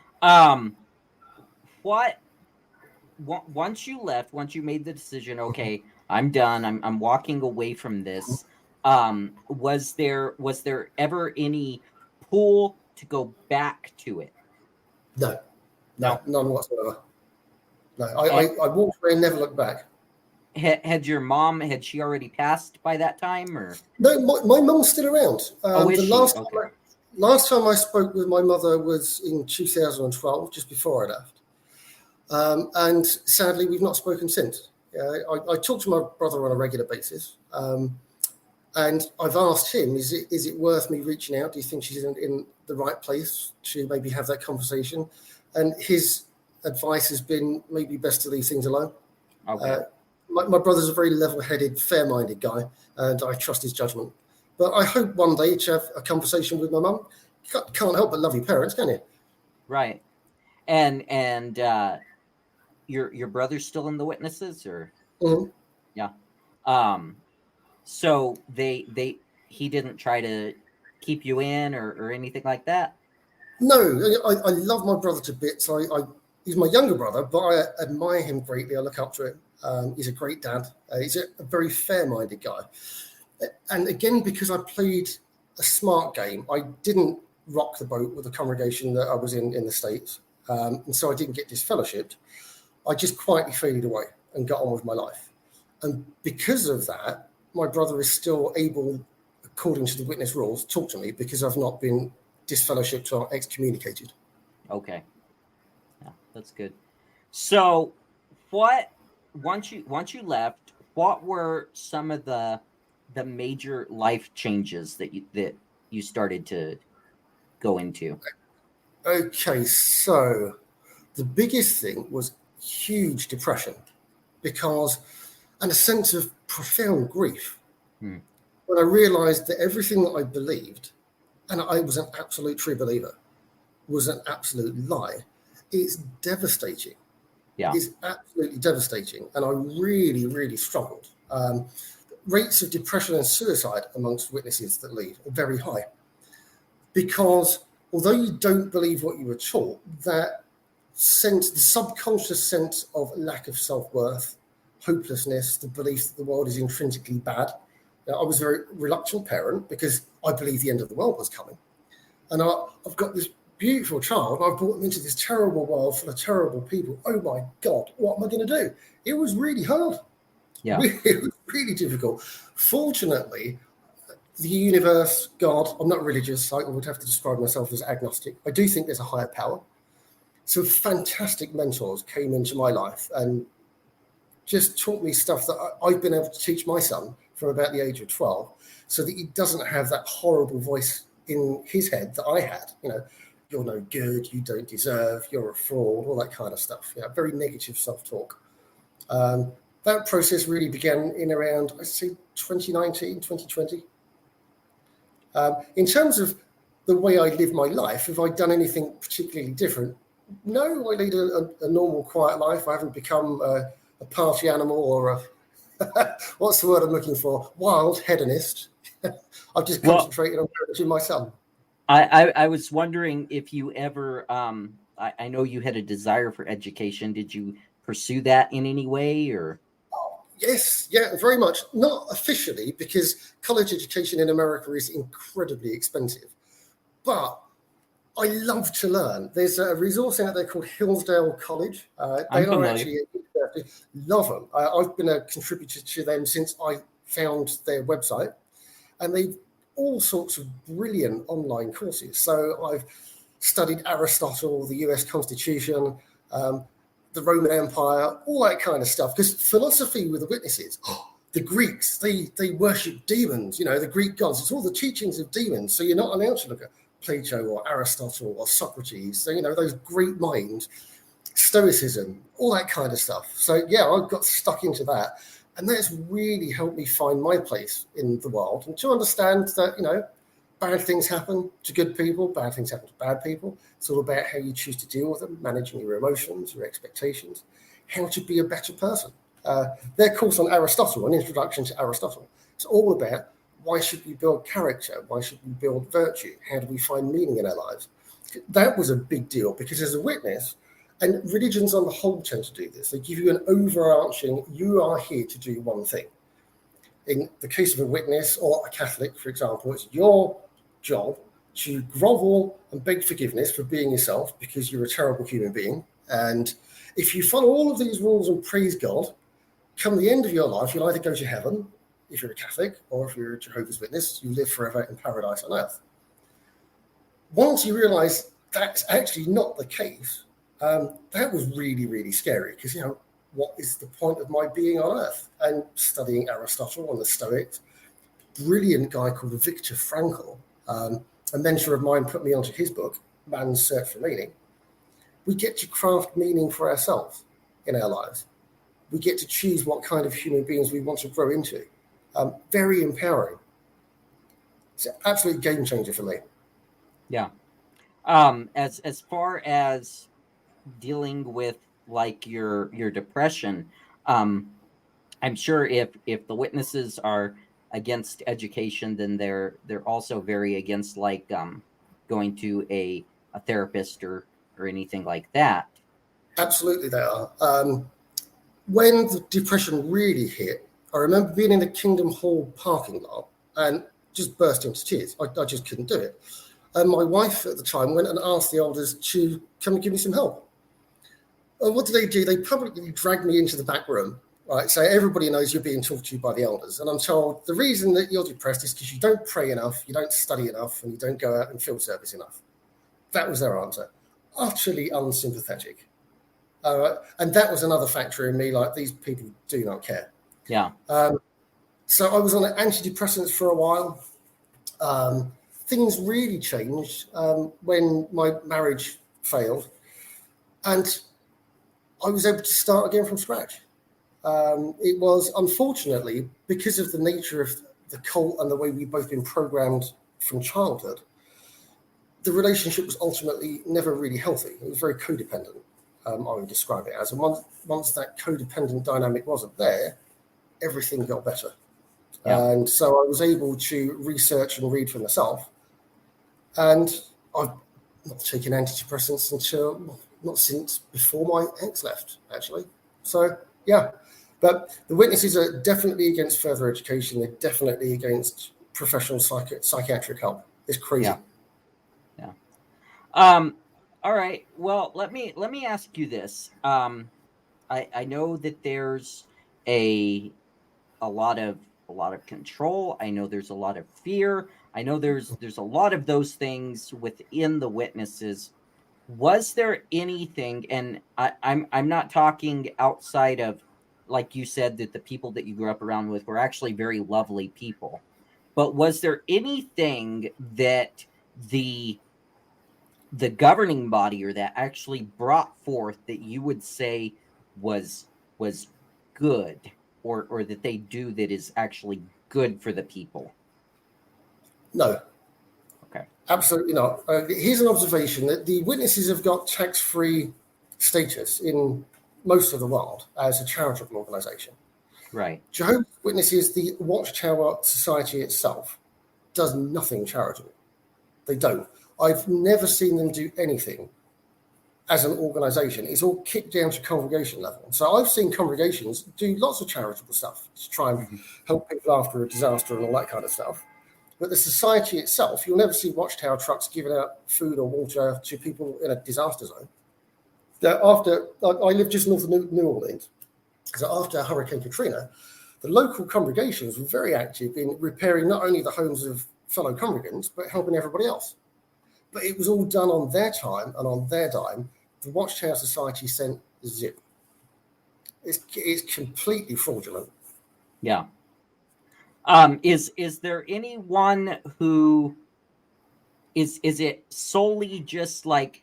[SPEAKER 2] Once you left, once you made the decision, okay, I'm done, I'm walking away from this, was there ever any pull to go back to it?
[SPEAKER 3] No, none whatsoever. No, I walked away and never looked back.
[SPEAKER 2] Had your mom, had she already passed by that time, or?
[SPEAKER 3] No, my mum's still around.
[SPEAKER 2] Is she? Okay.
[SPEAKER 3] Last time I spoke with my mother was in 2012, just before I left. And sadly, we've not spoken since. I talk to my brother on a regular basis. And I've asked him, is it worth me reaching out? Do you think she's in the right place to maybe have that conversation? And his advice has been maybe best to leave things alone.
[SPEAKER 2] Okay.
[SPEAKER 3] My brother's a very level-headed, fair-minded guy, and I trust his judgment. But I hope one day to have a conversation with my mum. Can't help but love your parents, can you?
[SPEAKER 2] Right. And your brother's still in the witnesses, or?
[SPEAKER 3] Mm-hmm.
[SPEAKER 2] Yeah. So he didn't try to keep you in or anything like that?
[SPEAKER 3] No, I love my brother to bits. He's my younger brother, but I admire him greatly. I look up to him. He's a great dad. He's a very fair-minded guy. And again, because I played a smart game, I didn't rock the boat with the congregation that I was in the States. And so I didn't get disfellowshipped. I just quietly faded away and got on with my life. And because of that, my brother is still able, according to the witness rules, to talk to me because I've not been disfellowshipped or excommunicated.
[SPEAKER 2] Okay. Yeah, that's good. So once you left, what were some of the major life changes that you started to go into?
[SPEAKER 3] Okay, so the biggest thing was huge depression and a sense of profound grief. When I realized that everything that I believed, and I was an absolute true believer, was an absolute lie. It's devastating.
[SPEAKER 2] Yeah.
[SPEAKER 3] It's absolutely devastating. And I really, really struggled. Rates of depression and suicide amongst witnesses that leave are very high. Because although you don't believe what you were taught, that sense, the subconscious sense of lack of self-worth, hopelessness, the belief that the world is intrinsically bad. Now, I was a very reluctant parent because I believed the end of the world was coming. And I've got this beautiful child, and I've brought them into this terrible world full of terrible people. Oh my God, what am I going to do? It was really hard.
[SPEAKER 2] Yeah.
[SPEAKER 3] It was really difficult. Fortunately, the universe, God, I'm not religious. I would have to describe myself as agnostic. I do think there's a higher power. So fantastic mentors came into my life and just taught me stuff that I've been able to teach my son from about the age of 12, so that he doesn't have that horrible voice in his head that I had. You're no good, you don't deserve, you're a fraud, all that kind of stuff. Very negative self-talk. That process really began in around, I'd say, 2019, 2020. In terms of the way I live my life, have I done anything particularly different? No, I lead a normal, quiet life. I haven't become a party animal or what's the word I'm looking for? Wild hedonist. I've just concentrated on encouraging my son.
[SPEAKER 2] I was wondering if you ever, I know you had a desire for education. Did you pursue that in any way, or?
[SPEAKER 3] Yes, yeah, very much. Not officially, because college education in America is incredibly expensive. But I love to learn. There's a resource out there called Hillsdale College. They are actually love them. I've been a contributor to them since I found their website, and they've all sorts of brilliant online courses. So I've studied Aristotle, the US Constitution, the Roman Empire, all that kind of stuff. Because philosophy with the witnesses, the Greeks, they worship demons, the Greek gods. It's all the teachings of demons. So you're not allowed to look at Plato or Aristotle or Socrates. So, those great minds, Stoicism, all that kind of stuff. So, yeah, I got stuck into that. And that's really helped me find my place in the world and to understand that, bad things happen to good people, bad things happen to bad people. It's all about how you choose to deal with them, managing your emotions, your expectations, how to be a better person. Their course on Aristotle, an introduction to Aristotle, it's all about why should we build character? Why should we build virtue? How do we find meaning in our lives? That was a big deal because as a witness, and religions on the whole tend to do this, they give you an overarching, you are here to do one thing. In the case of a witness or a Catholic, for example, it's your job to grovel and beg forgiveness for being yourself because you're a terrible human being. And if you follow all of these rules and praise God, come the end of your life, you'll either go to heaven, if you're a Catholic, or if you're a Jehovah's Witness, you live forever in paradise on earth. Once you realize that's actually not the case, that was really, really scary because, what is the point of my being on earth? And studying Aristotle and the Stoics brilliant guy called Viktor Frankl, a mentor of mine, put me onto his book, Man's Search for Meaning. We get to craft meaning for ourselves in our lives. We get to choose what kind of human beings we want to grow into. Very empowering. It's an absolute game changer for me.
[SPEAKER 2] Yeah. As far as dealing with like your depression, I'm sure if the witnesses are against education, then they're also very against like going to a therapist or anything like that.
[SPEAKER 3] Absolutely, they are. When the depression really hit, I remember being in the Kingdom Hall parking lot and just burst into tears. I just couldn't do it. And my wife at the time went and asked the elders to come and give me some help. And what do? They publicly dragged me into the back room, right? So everybody knows you're being talked to by the elders. And I'm told the reason that you're depressed is because you don't pray enough, you don't study enough, and you don't go out and field service enough. That was their answer. Utterly unsympathetic. And that was another factor in me, like, these people do not care.
[SPEAKER 2] Yeah.
[SPEAKER 3] So I was on antidepressants for a while. Things really changed when my marriage failed. And I was able to start again from scratch. It was, unfortunately, because of the nature of the cult and the way we've both been programmed from childhood, the relationship was ultimately never really healthy. It was very codependent, I would describe it as. And once that codependent dynamic wasn't there, everything got better. Yeah. And so I was able to research and read for myself. And I've not taken antidepressants until, not since before my ex left, actually. So, yeah. But the witnesses are definitely against further education. They're definitely against professional psychiatric help. It's crazy.
[SPEAKER 2] Yeah. All right. Well, let me ask you this. I know that there's a lot of control. I know there's a lot of fear. I know there's a lot of those things within the witnesses. Was there anything, and I'm not talking outside of, like you said, that the people that you grew up around with were actually very lovely people, but was there anything that the governing body or that actually brought forth that you would say was good, or that they do that is actually good for the people?
[SPEAKER 3] No.
[SPEAKER 2] Okay.
[SPEAKER 3] Absolutely not. Here's an observation that the witnesses have got tax-free status in most of the world as a charitable organization.
[SPEAKER 2] Right.
[SPEAKER 3] Jehovah's Witnesses, the Watchtower Society itself, does nothing charitable. They don't. I've never seen them do anything as an organization. It's all kicked down to congregation level. So I've seen congregations do lots of charitable stuff to try and help people after a disaster and all that kind of stuff. But the society itself, you'll never see Watchtower trucks giving out food or water to people in a disaster zone. I live just north of New Orleans. So after Hurricane Katrina, the local congregations were very active in repairing not only the homes of fellow congregants, but helping everybody else. But it was all done on their time and on their dime. The Watchtower Society sent zip. It's completely fraudulent.
[SPEAKER 2] Yeah. Is there anyone who is it solely just like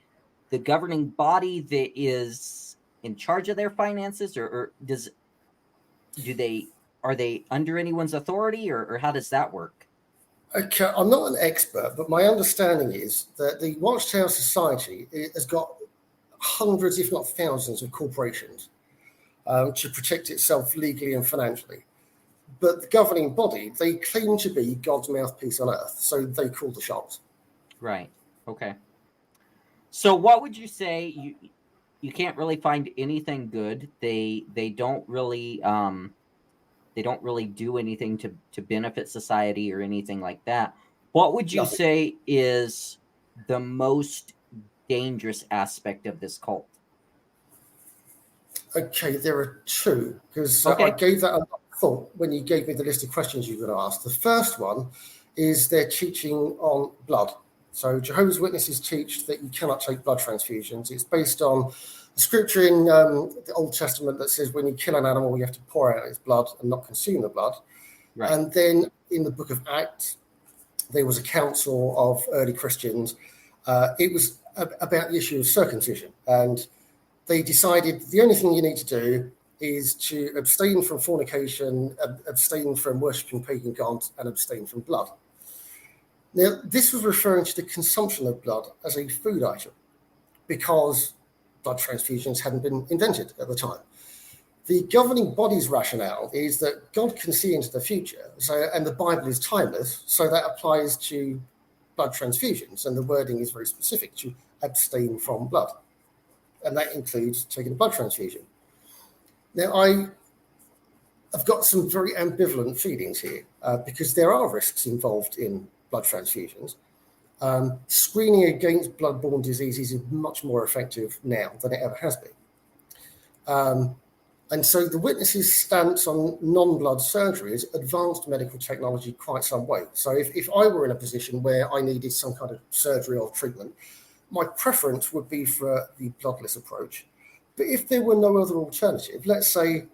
[SPEAKER 2] the governing body that is in charge of their finances, or are they under anyone's authority, or how does that work?
[SPEAKER 3] Okay, I'm not an expert, but my understanding is that the Watchtower Society has got hundreds, if not thousands, of corporations to protect itself legally and financially. But the governing body, they claim to be God's mouthpiece on earth, so they call the shots. Right.
[SPEAKER 2] Okay. So what would you say? You can't really find anything good. They don't really do anything to benefit society or anything like that. What would you say is the most dangerous aspect of this cult?
[SPEAKER 3] Okay, there are two, because I gave that a thought when you gave me the list of questions you were going to ask. The first one is their teaching on blood. So Jehovah's Witnesses teach that you cannot take blood transfusions. It's based on the scripture in the Old Testament that says when you kill an animal, you have to pour out its blood and not consume the blood.
[SPEAKER 2] Right.
[SPEAKER 3] And then in the book of Acts, there was a council of early Christians. It was about the issue of circumcision. And they decided the only thing you need to do is to abstain from fornication, abstain from worshipping pagan gods, and abstain from blood. Now, this was referring to the consumption of blood as a food item because blood transfusions hadn't been invented at the time. The governing body's rationale is that God can see into the future, and the Bible is timeless, so that applies to blood transfusions, and the wording is very specific, to abstain from blood. And that includes taking a blood transfusion. Now, I've got some very ambivalent feelings here because there are risks involved in blood transfusions. Screening against blood-borne diseases is much more effective now than it ever has been. And so the Witnesses' stance on non-blood surgery is advanced medical technology quite some way. So if I were in a position where I needed some kind of surgery or treatment, my preference would be for the bloodless approach. But if there were no other alternative, let's say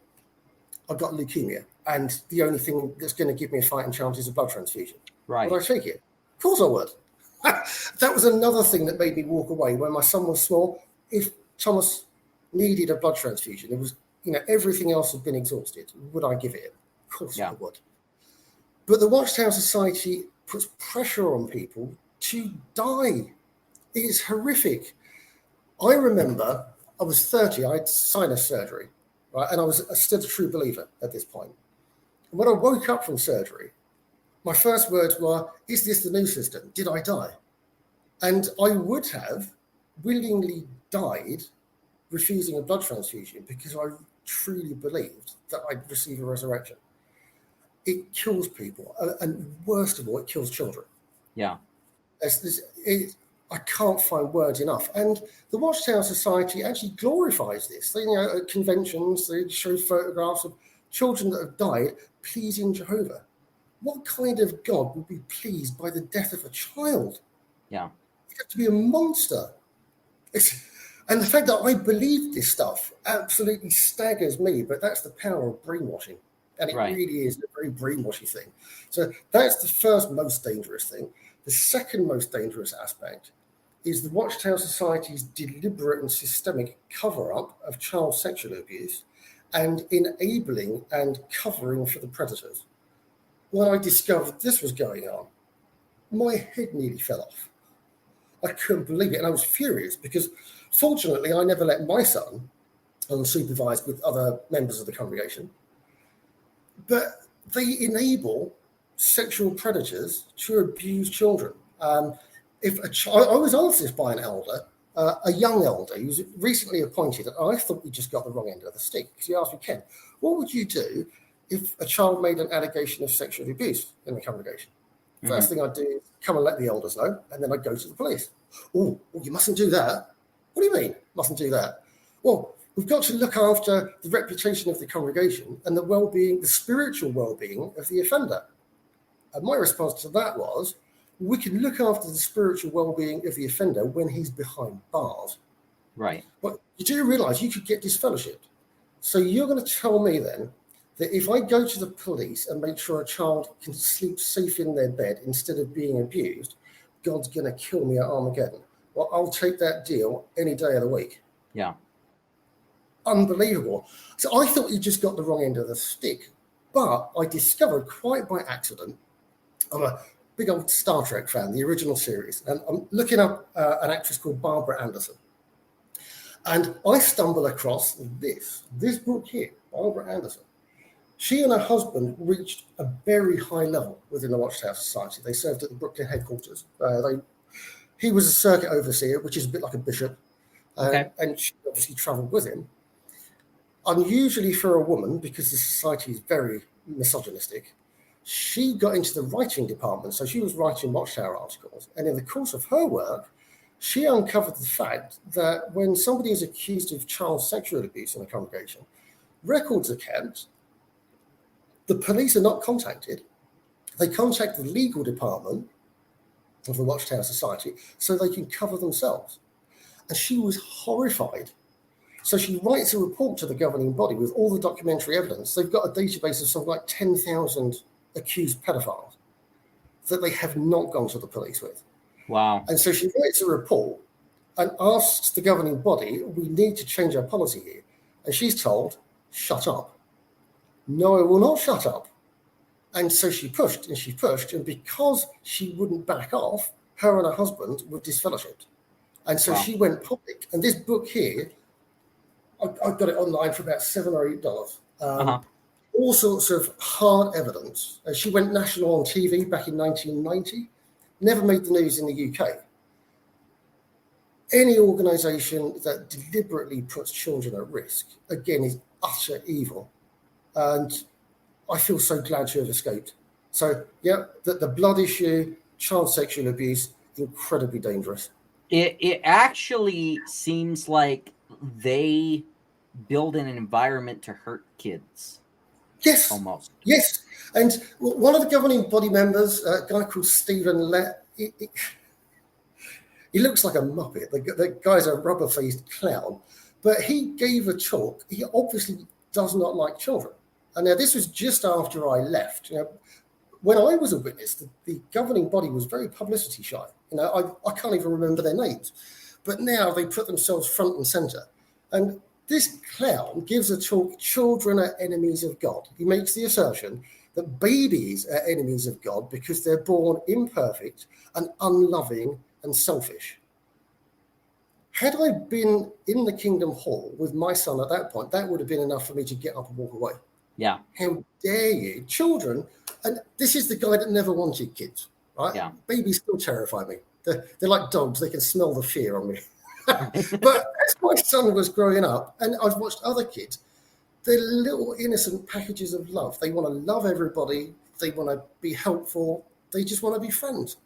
[SPEAKER 3] I've got leukemia and the only thing that's going to give me a fighting chance is a blood transfusion.
[SPEAKER 2] Right.
[SPEAKER 3] Would I take it? Of course I would. That was another thing that made me walk away when my son was small. If Thomas needed a blood transfusion, it was, everything else had been exhausted. Would I give it? Of course I would. But the Watchtower Society puts pressure on people to die. It is horrific. I remember I was 30, I had sinus surgery, right? And I was still a true believer at this point. And when I woke up from surgery, my first words were, is this the new system? Did I die? And I would have willingly died refusing a blood transfusion because I truly believed that I'd receive a resurrection. It kills people. And worst of all, it kills children.
[SPEAKER 2] Yeah.
[SPEAKER 3] I can't find words enough. And the Watchtower Society actually glorifies this. They, at conventions, they show photographs of children that have died pleasing Jehovah. What kind of God would be pleased by the death of a child?
[SPEAKER 2] Yeah.
[SPEAKER 3] You have to be a monster. And the fact that I believe this stuff absolutely staggers me, but that's the power of brainwashing. And it really is a very brainwashy thing. So that's the first most dangerous thing. The second most dangerous aspect is the Watchtower Society's deliberate and systemic cover-up of child sexual abuse and enabling and covering for the predators. When I discovered this was going on, my head nearly fell off. I couldn't believe it, and I was furious because, fortunately, I never let my son unsupervised with other members of the congregation. But they enable sexual predators to abuse children. I was asked this by an elder, a young elder who was recently appointed, and I thought we just got the wrong end of the stick. Because he asked me, Ken, what would you do if a child made an allegation of sexual abuse in the congregation? First thing I'd do is come and let the elders know, and then I'd go to the police. Oh, you mustn't do that. What do you mean, mustn't do that? Well, we've got to look after the reputation of the congregation and the well-being, the spiritual well-being of the offender. And my response to that was, we can look after the spiritual well-being of the offender when he's behind bars.
[SPEAKER 2] Right.
[SPEAKER 3] But you do realise you could get disfellowshipped. So you're going to tell me then that if I go to the police and make sure a child can sleep safe in their bed instead of being abused, God's going to kill me at Armageddon. Well, I'll take that deal any day of the week.
[SPEAKER 2] Yeah.
[SPEAKER 3] Unbelievable. So I thought you just got the wrong end of the stick. But I discovered quite by accident, I'm a big old Star Trek fan, the original series, and I'm looking up an actress called Barbara Anderson. And I stumble across this book here, Barbara Anderson. She and her husband reached a very high level within the Watchtower Society. They served at the Brooklyn headquarters. He was a circuit overseer, which is a bit like a bishop, and she obviously travelled with him. Unusually for a woman, because the society is very misogynistic, she got into the writing department, so she was writing Watchtower articles. And in the course of her work, she uncovered the fact that when somebody is accused of child sexual abuse in a congregation, records are kept, the police are not contacted, they contact the legal department of the Watchtower Society so they can cover themselves. And she was horrified. So she writes a report to the governing body with all the documentary evidence. They've got a database of something like 10,000 accused pedophiles that they have not gone to the police with.
[SPEAKER 2] Wow.
[SPEAKER 3] And so she writes a report and asks the governing body, we need to change our policy here. And she's told, shut up. No, I will not shut up. And so she pushed and she pushed. And because she wouldn't back off, her and her husband were disfellowshipped. And so she went public. And this book here, I got it online for about $7 or $8. All sorts of hard evidence. She went national on TV back in 1990, never made the news in the UK. Any organisation that deliberately puts children at risk, again, is utter evil. And I feel so glad to have escaped. So, yeah, the blood issue, child sexual abuse, incredibly dangerous.
[SPEAKER 2] It actually seems like they build an environment to hurt kids.
[SPEAKER 3] Yes.
[SPEAKER 2] Almost.
[SPEAKER 3] Yes. And one of the governing body members, a guy called Stephen Lett, he looks like a muppet. The guy's a rubber-faced clown. But he gave a talk. He obviously does not like children. And now this was just after I left. You know, when I was a witness, the governing body was very publicity shy. You know, I can't even remember their names. But now they put themselves front and center. And this clown gives a talk, children are enemies of God. He makes the assertion that babies are enemies of God because they're born imperfect and unloving and selfish. Had I been in the Kingdom Hall with my son at that point, that would have been enough for me to get up and walk away.
[SPEAKER 2] Yeah.
[SPEAKER 3] How dare you? Children, and this is the guy that never wanted kids, right?
[SPEAKER 2] Yeah.
[SPEAKER 3] Babies still terrify me. They're like dogs. They can smell the fear on me. But as my son was growing up, and I've watched other kids, they're little innocent packages of love. They want to love everybody. They want to be helpful. They just want to be friends.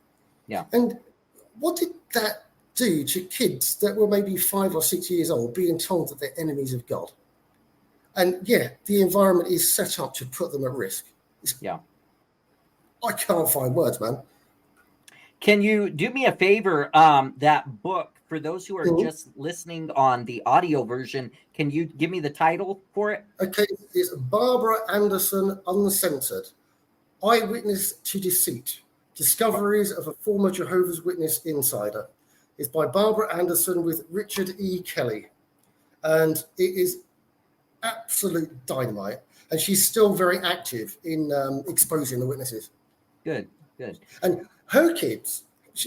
[SPEAKER 2] Yeah.
[SPEAKER 3] And what did that do to kids that were maybe 5 or 6 years old being told that they're enemies of God? And yeah, the environment is set up to put them at risk. I can't find words, man.
[SPEAKER 2] Can you do me a favor? That book, for those who are just listening on the audio version, can you give me the title for it?
[SPEAKER 3] Okay, it's Barbara Anderson Uncensored, Eyewitness to Deceit, Discoveries of a Former Jehovah's Witness Insider. It's by Barbara Anderson with Richard E. Kelly. And it is absolute dynamite. And she's still very active in exposing the witnesses.
[SPEAKER 2] Good, good.
[SPEAKER 3] And her kids,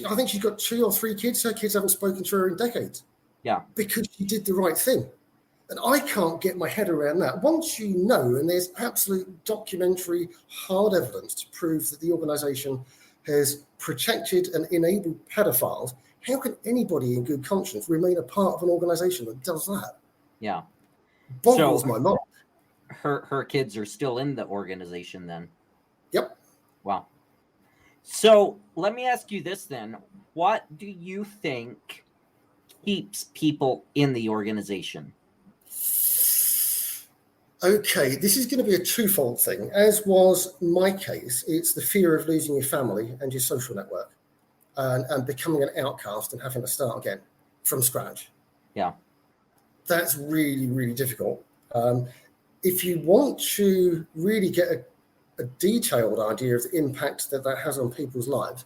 [SPEAKER 3] I think she's got 2 or 3 kids. Her kids haven't spoken to her in decades.
[SPEAKER 2] Yeah.
[SPEAKER 3] Because she did the right thing. And I can't get my head around that. Once you know, and there's absolute documentary hard evidence to prove that the organisation has protected and enabled pedophiles, how can anybody in good conscience remain a part of an organisation that does that?
[SPEAKER 2] Yeah.
[SPEAKER 3] Boggles my mind.
[SPEAKER 2] Her kids are still in the organization then?
[SPEAKER 3] Yep.
[SPEAKER 2] Wow. So let me ask you this then. What do you think keeps people in the organization?
[SPEAKER 3] Okay, this is going to be a twofold thing. As was my case, it's the fear of losing your family and your social network and becoming an outcast and having to start again from scratch.
[SPEAKER 2] Yeah. That's
[SPEAKER 3] really, really difficult. If you want to really get a detailed idea of the impact that has on people's lives,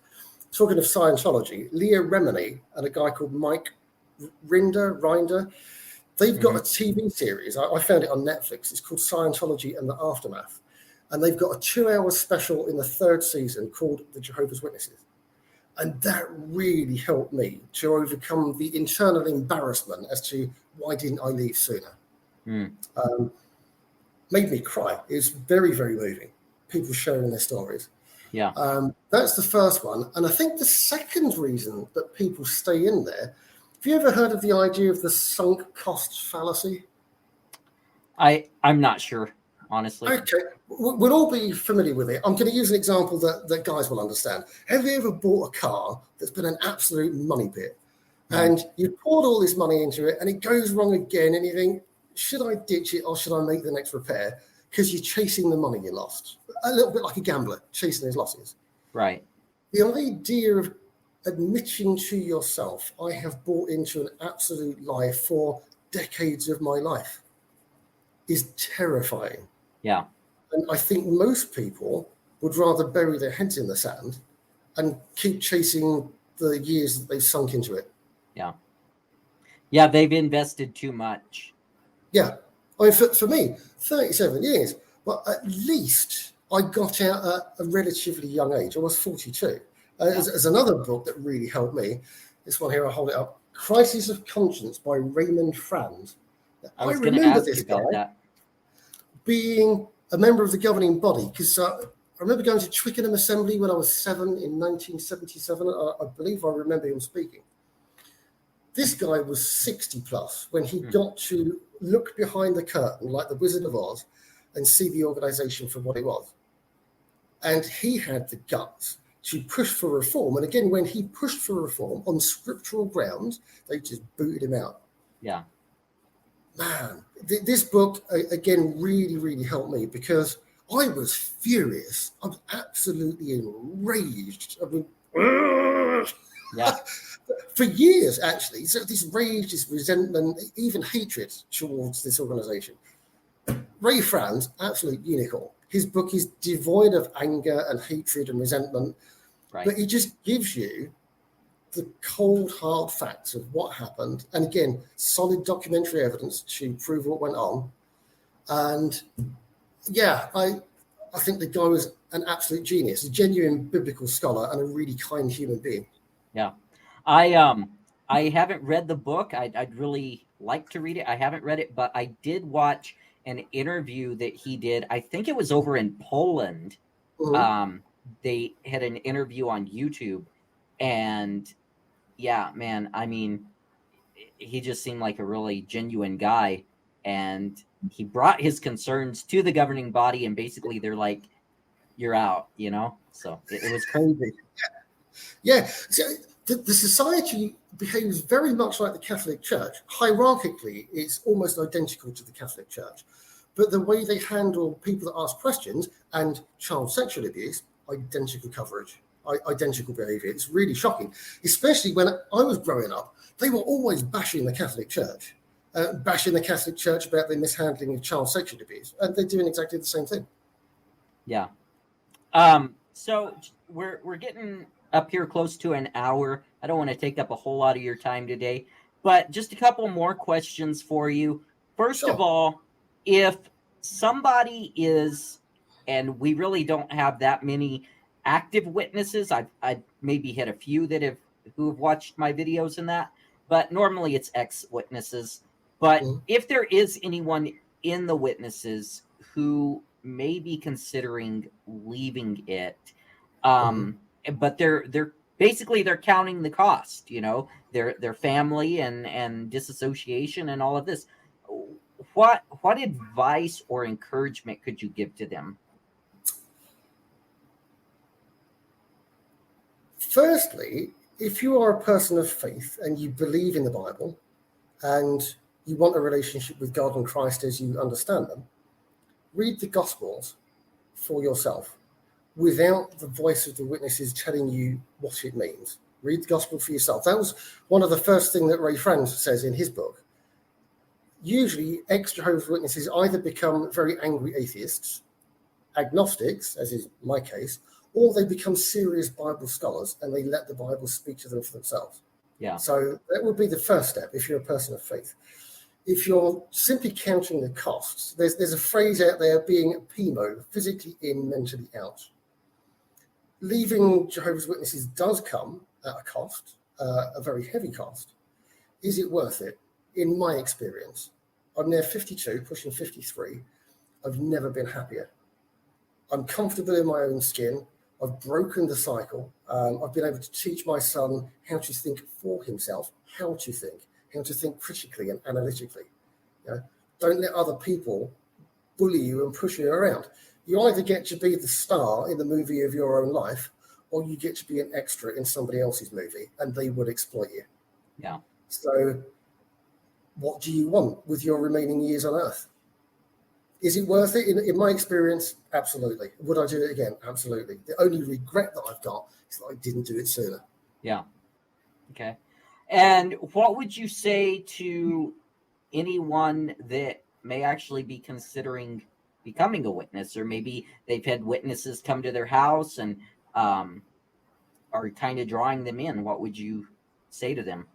[SPEAKER 3] talking of Scientology, Leah Remini and a guy called Mike Rinder, they've got a TV series. I found it on Netflix. It's called Scientology and the Aftermath. And they've got a 2-hour special in the 3rd season called The Jehovah's Witnesses. And that really helped me to overcome the internal embarrassment as to why didn't I leave sooner. Made me cry. It was very, very moving. People sharing their stories.
[SPEAKER 2] Yeah.
[SPEAKER 3] That's the first one. And I think the second reason that people stay in there, have you ever heard of the idea of the sunk cost fallacy?
[SPEAKER 2] I'm not sure, honestly.
[SPEAKER 3] Okay. We'll all be familiar with it. I'm going to use an example that guys will understand. Have you ever bought a car that's been an absolute money pit? And you poured all this money into it and it goes wrong again and you think, should I ditch it or should I make the next repair? Because you're chasing the money you lost. A little bit like a gambler chasing his losses.
[SPEAKER 2] Right.
[SPEAKER 3] The idea of admitting to yourself, I have bought into an absolute lie for decades of my life is terrifying.
[SPEAKER 2] Yeah.
[SPEAKER 3] And I think most people would rather bury their heads in the sand and keep chasing the years that they've sunk into it.
[SPEAKER 2] Yeah, they've invested too much.
[SPEAKER 3] Yeah. I mean, for me, 37 years, but at least I got out at a relatively young age. I was 42. There's another book that really helped me. This one here, I'll hold it up. Crisis of Conscience by Raymond Franz.
[SPEAKER 2] I was going to ask you about that.
[SPEAKER 3] Being a member of the governing body, because I remember going to Twickenham Assembly when I was 7 in 1977. I believe I remember him speaking. This guy was 60 plus when he got to look behind the curtain like the Wizard of Oz and see the organization for what it was. And he had the guts to push for reform. And again, when he pushed for reform on scriptural grounds, they just booted him out.
[SPEAKER 2] Yeah.
[SPEAKER 3] Man, this book, again, really, really helped me because I was furious. I was absolutely enraged. I mean,
[SPEAKER 2] yeah.
[SPEAKER 3] For years, actually. So this rage, this resentment, even hatred towards this organization. Ray Franz, absolute unicorn. His book is devoid of anger and hatred and resentment,
[SPEAKER 2] right.
[SPEAKER 3] But it just gives you the cold, hard facts of what happened. And again, solid documentary evidence to prove what went on. And yeah, I think the guy was an absolute genius, a genuine biblical scholar and a really kind human being.
[SPEAKER 2] Yeah. I haven't read the book. I'd really like to read it. I haven't read it, but I did watch an interview that he did. I think it was over in Poland. Mm-hmm. They had an interview on YouTube, and yeah, man, I mean, he just seemed like a really genuine guy, and he brought his concerns to the governing body, and basically they're like, you're out, you know? So it was crazy.
[SPEAKER 3] Yeah. So the society behaves very much like the Catholic Church. Hierarchically, it's almost identical to the Catholic Church. But the way they handle people that ask questions and child sexual abuse, identical coverage, identical behavior. It's really shocking, especially when I was growing up. They were always bashing the Catholic Church, bashing the Catholic Church about the mishandling of child sexual abuse. And they're doing exactly the same thing.
[SPEAKER 2] Yeah. So we're getting up here close to an hour. I don't want to take up a whole lot of your time today, but just a couple more questions for you. First of all, if somebody is, and we really don't have that many active witnesses, I've maybe hit a few who have watched my videos and that, but normally it's ex-witnesses. But if there is anyone in the witnesses who may be considering leaving it, but they're basically they're counting the cost, you know, their family and disassociation and all of this. What advice or encouragement could you give to them?
[SPEAKER 3] Firstly, if you are a person of faith and you believe in the Bible and you want a relationship with God and Christ as you understand them, read the Gospels for yourself without the voice of the witnesses telling you what it means. Read the Gospel for yourself. That was one of the first things that Ray Franz says in his book. Usually, ex-Jehovah's Witnesses either become very angry atheists, agnostics, as is my case, or they become serious Bible scholars and they let the Bible speak to them for themselves.
[SPEAKER 2] Yeah.
[SPEAKER 3] So that would be the first step if you're a person of faith. If you're simply counting the costs, there's a phrase out there, being PIMO, physically in, mentally out. Leaving Jehovah's Witnesses does come at a cost, a very heavy cost. Is it worth it? In my experience, I'm now 52, pushing 53. I've never been happier. I'm comfortable in my own skin. I've broken the cycle. I've been able to teach my son how to think for himself, how to think critically and analytically. You know, don't let other people bully you and push you around. You either get to be the star in the movie of your own life, or you get to be an extra in somebody else's movie, and they would exploit you.
[SPEAKER 2] Yeah.
[SPEAKER 3] So what do you want with your remaining years on earth? Is it worth it? In my experience, absolutely. Would I do it again? Absolutely. The only regret that I've got is that I didn't do it sooner.
[SPEAKER 2] Yeah. Okay. And what would you say to anyone that may actually be considering becoming a witness, or maybe they've had witnesses come to their house and are kind of drawing them in. What would you say to them?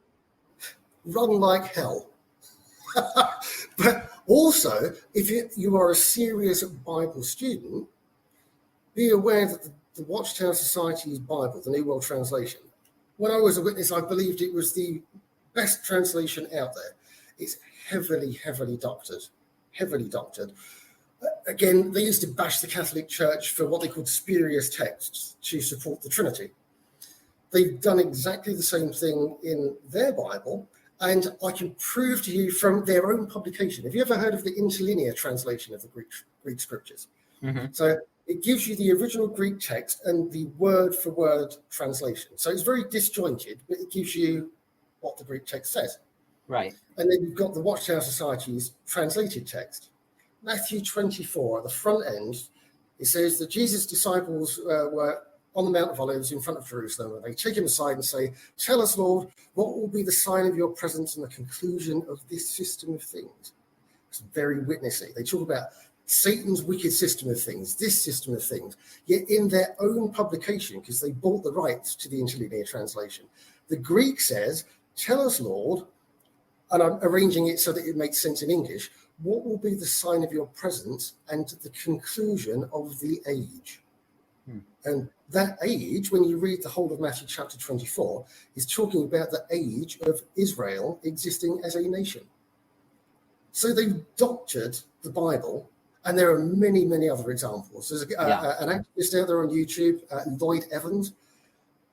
[SPEAKER 3] Run like hell. But also, if you are a serious Bible student, be aware that the Watchtower Society's Bible, the New World Translation, when I was a witness, I believed it was the best translation out there. It's heavily doctored. Again, they used to bash the Catholic Church for what they called spurious texts to support the Trinity. They've done exactly the same thing in their Bible, and I can prove to you from their own publication. Have you ever heard of the interlinear translation of the Greek scriptures? Mm-hmm. So it gives you the original Greek text and the word-for-word translation. So it's very disjointed, but it gives you what the Greek text says.
[SPEAKER 2] Right.
[SPEAKER 3] And then you've got the Watchtower Society's translated text. Matthew 24, at the front end, it says that Jesus' disciples were on the Mount of Olives in front of Jerusalem, and they take him aside and say, "Tell us, Lord, what will be the sign of your presence and the conclusion of this system of things?" It's very witnessy. They talk about Satan's wicked system of things, this system of things, yet in their own publication, because they bought the rights to the interlinear translation, the Greek says, "Tell us, Lord," and I'm arranging it so that it makes sense in English, "what will be the sign of your presence and the conclusion of the age?" And that age, when you read the whole of Matthew chapter 24, is talking about the age of Israel existing as a nation. So they've doctored the Bible, and there are many other examples. There's an activist out there on YouTube, Lloyd Evans,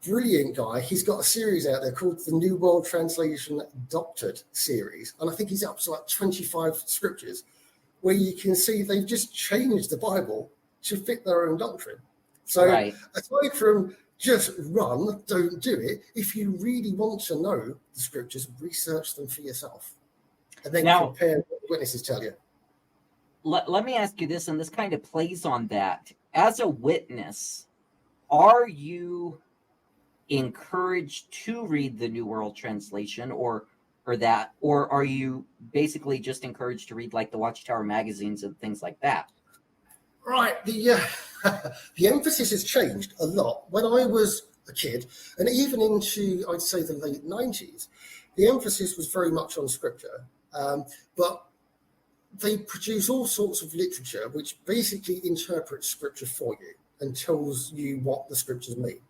[SPEAKER 3] brilliant guy. He's got a series out there called the New World Translation Doctored series, and I think he's up to like 25 scriptures, where you can see they've just changed the Bible to fit their own doctrine. So aside from just run, don't do it, if you really want to know the scriptures, research them for yourself. And then compare what the witnesses tell you.
[SPEAKER 2] Let me ask you this, and this kind of plays on that. As a witness, are you encouraged to read the New World Translation or are you basically just encouraged to read like the Watchtower magazines and things like that?
[SPEAKER 3] Right. The emphasis has changed a lot. When I was a kid, and even into, I'd say, the late 90s, the emphasis was very much on scripture. But they produce all sorts of literature which basically interprets scripture for you and tells you what the scriptures mean.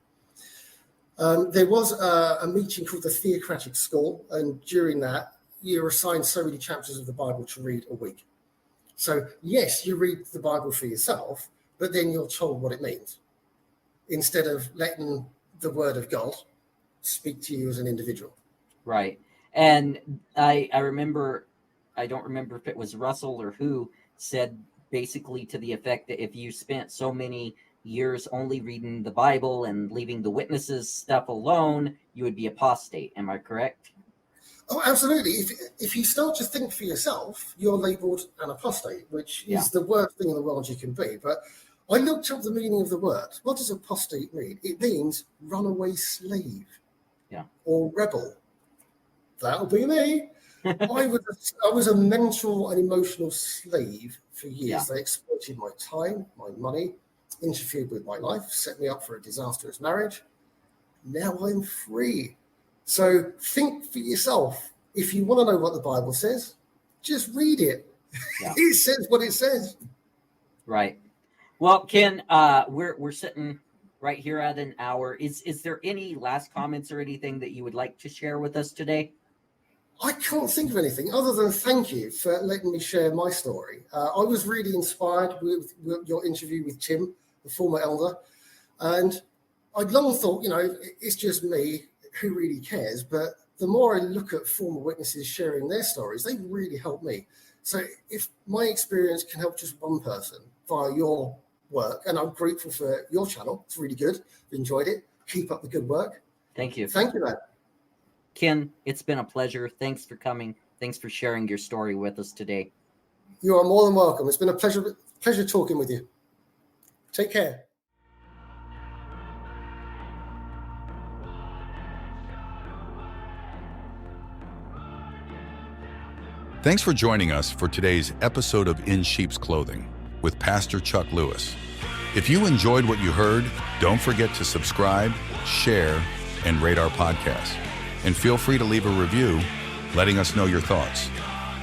[SPEAKER 3] There was a meeting called the Theocratic School, and during that, you're assigned so many chapters of the Bible to read a week. So, yes, you read the Bible for yourself, but then you're told what it means, instead of letting the word of God speak to you as an individual.
[SPEAKER 2] Right. And I remember, I don't remember if it was Russell or who said basically to the effect that if you spent so many years only reading the Bible and leaving the witnesses stuff alone, you would be apostate. Am I correct?
[SPEAKER 3] Oh, absolutely. If you start to think for yourself, you're labelled an apostate, which is the worst thing in the world you can be. But I looked up the meaning of the word. What does apostate mean? It means runaway slave or rebel. That'll be me. I was a mental and emotional slave for years. Yeah. They exploited my time, my money, interfered with my life, set me up for a disastrous marriage. Now I'm free. So think for yourself. If you want to know what the Bible says, just read it. Yeah. It says what it says.
[SPEAKER 2] Right. Well, Ken, we're sitting right here at an hour. Is there any last comments or anything that you would like to share with us today?
[SPEAKER 3] I can't think of anything other than thank you for letting me share my story. I was really inspired with your interview with Tim, the former elder, and I'd long thought, it's just me, who really cares? But the more I look at former witnesses sharing their stories, they really help me. So if my experience can help just one person via your work, and I'm grateful for your channel, it's really good. Enjoyed it. Keep up the good work.
[SPEAKER 2] Thank you.
[SPEAKER 3] Thank you, man.
[SPEAKER 2] Ken, it's been a pleasure. Thanks for coming. Thanks for sharing your story with us today.
[SPEAKER 3] You are more than welcome. It's been a pleasure talking with you. Take care.
[SPEAKER 1] Thanks for joining us for today's episode of In Sheep's Clothing. with Pastor Chuck Lewis. If you enjoyed what you heard, don't forget to subscribe, share, and rate our podcast. And feel free to leave a review, letting us know your thoughts.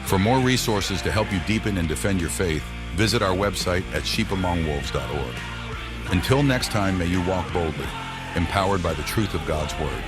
[SPEAKER 1] For more resources to help you deepen and defend your faith, visit our website at sheepamongwolves.org. Until next time, may you walk boldly, empowered by the truth of God's Word.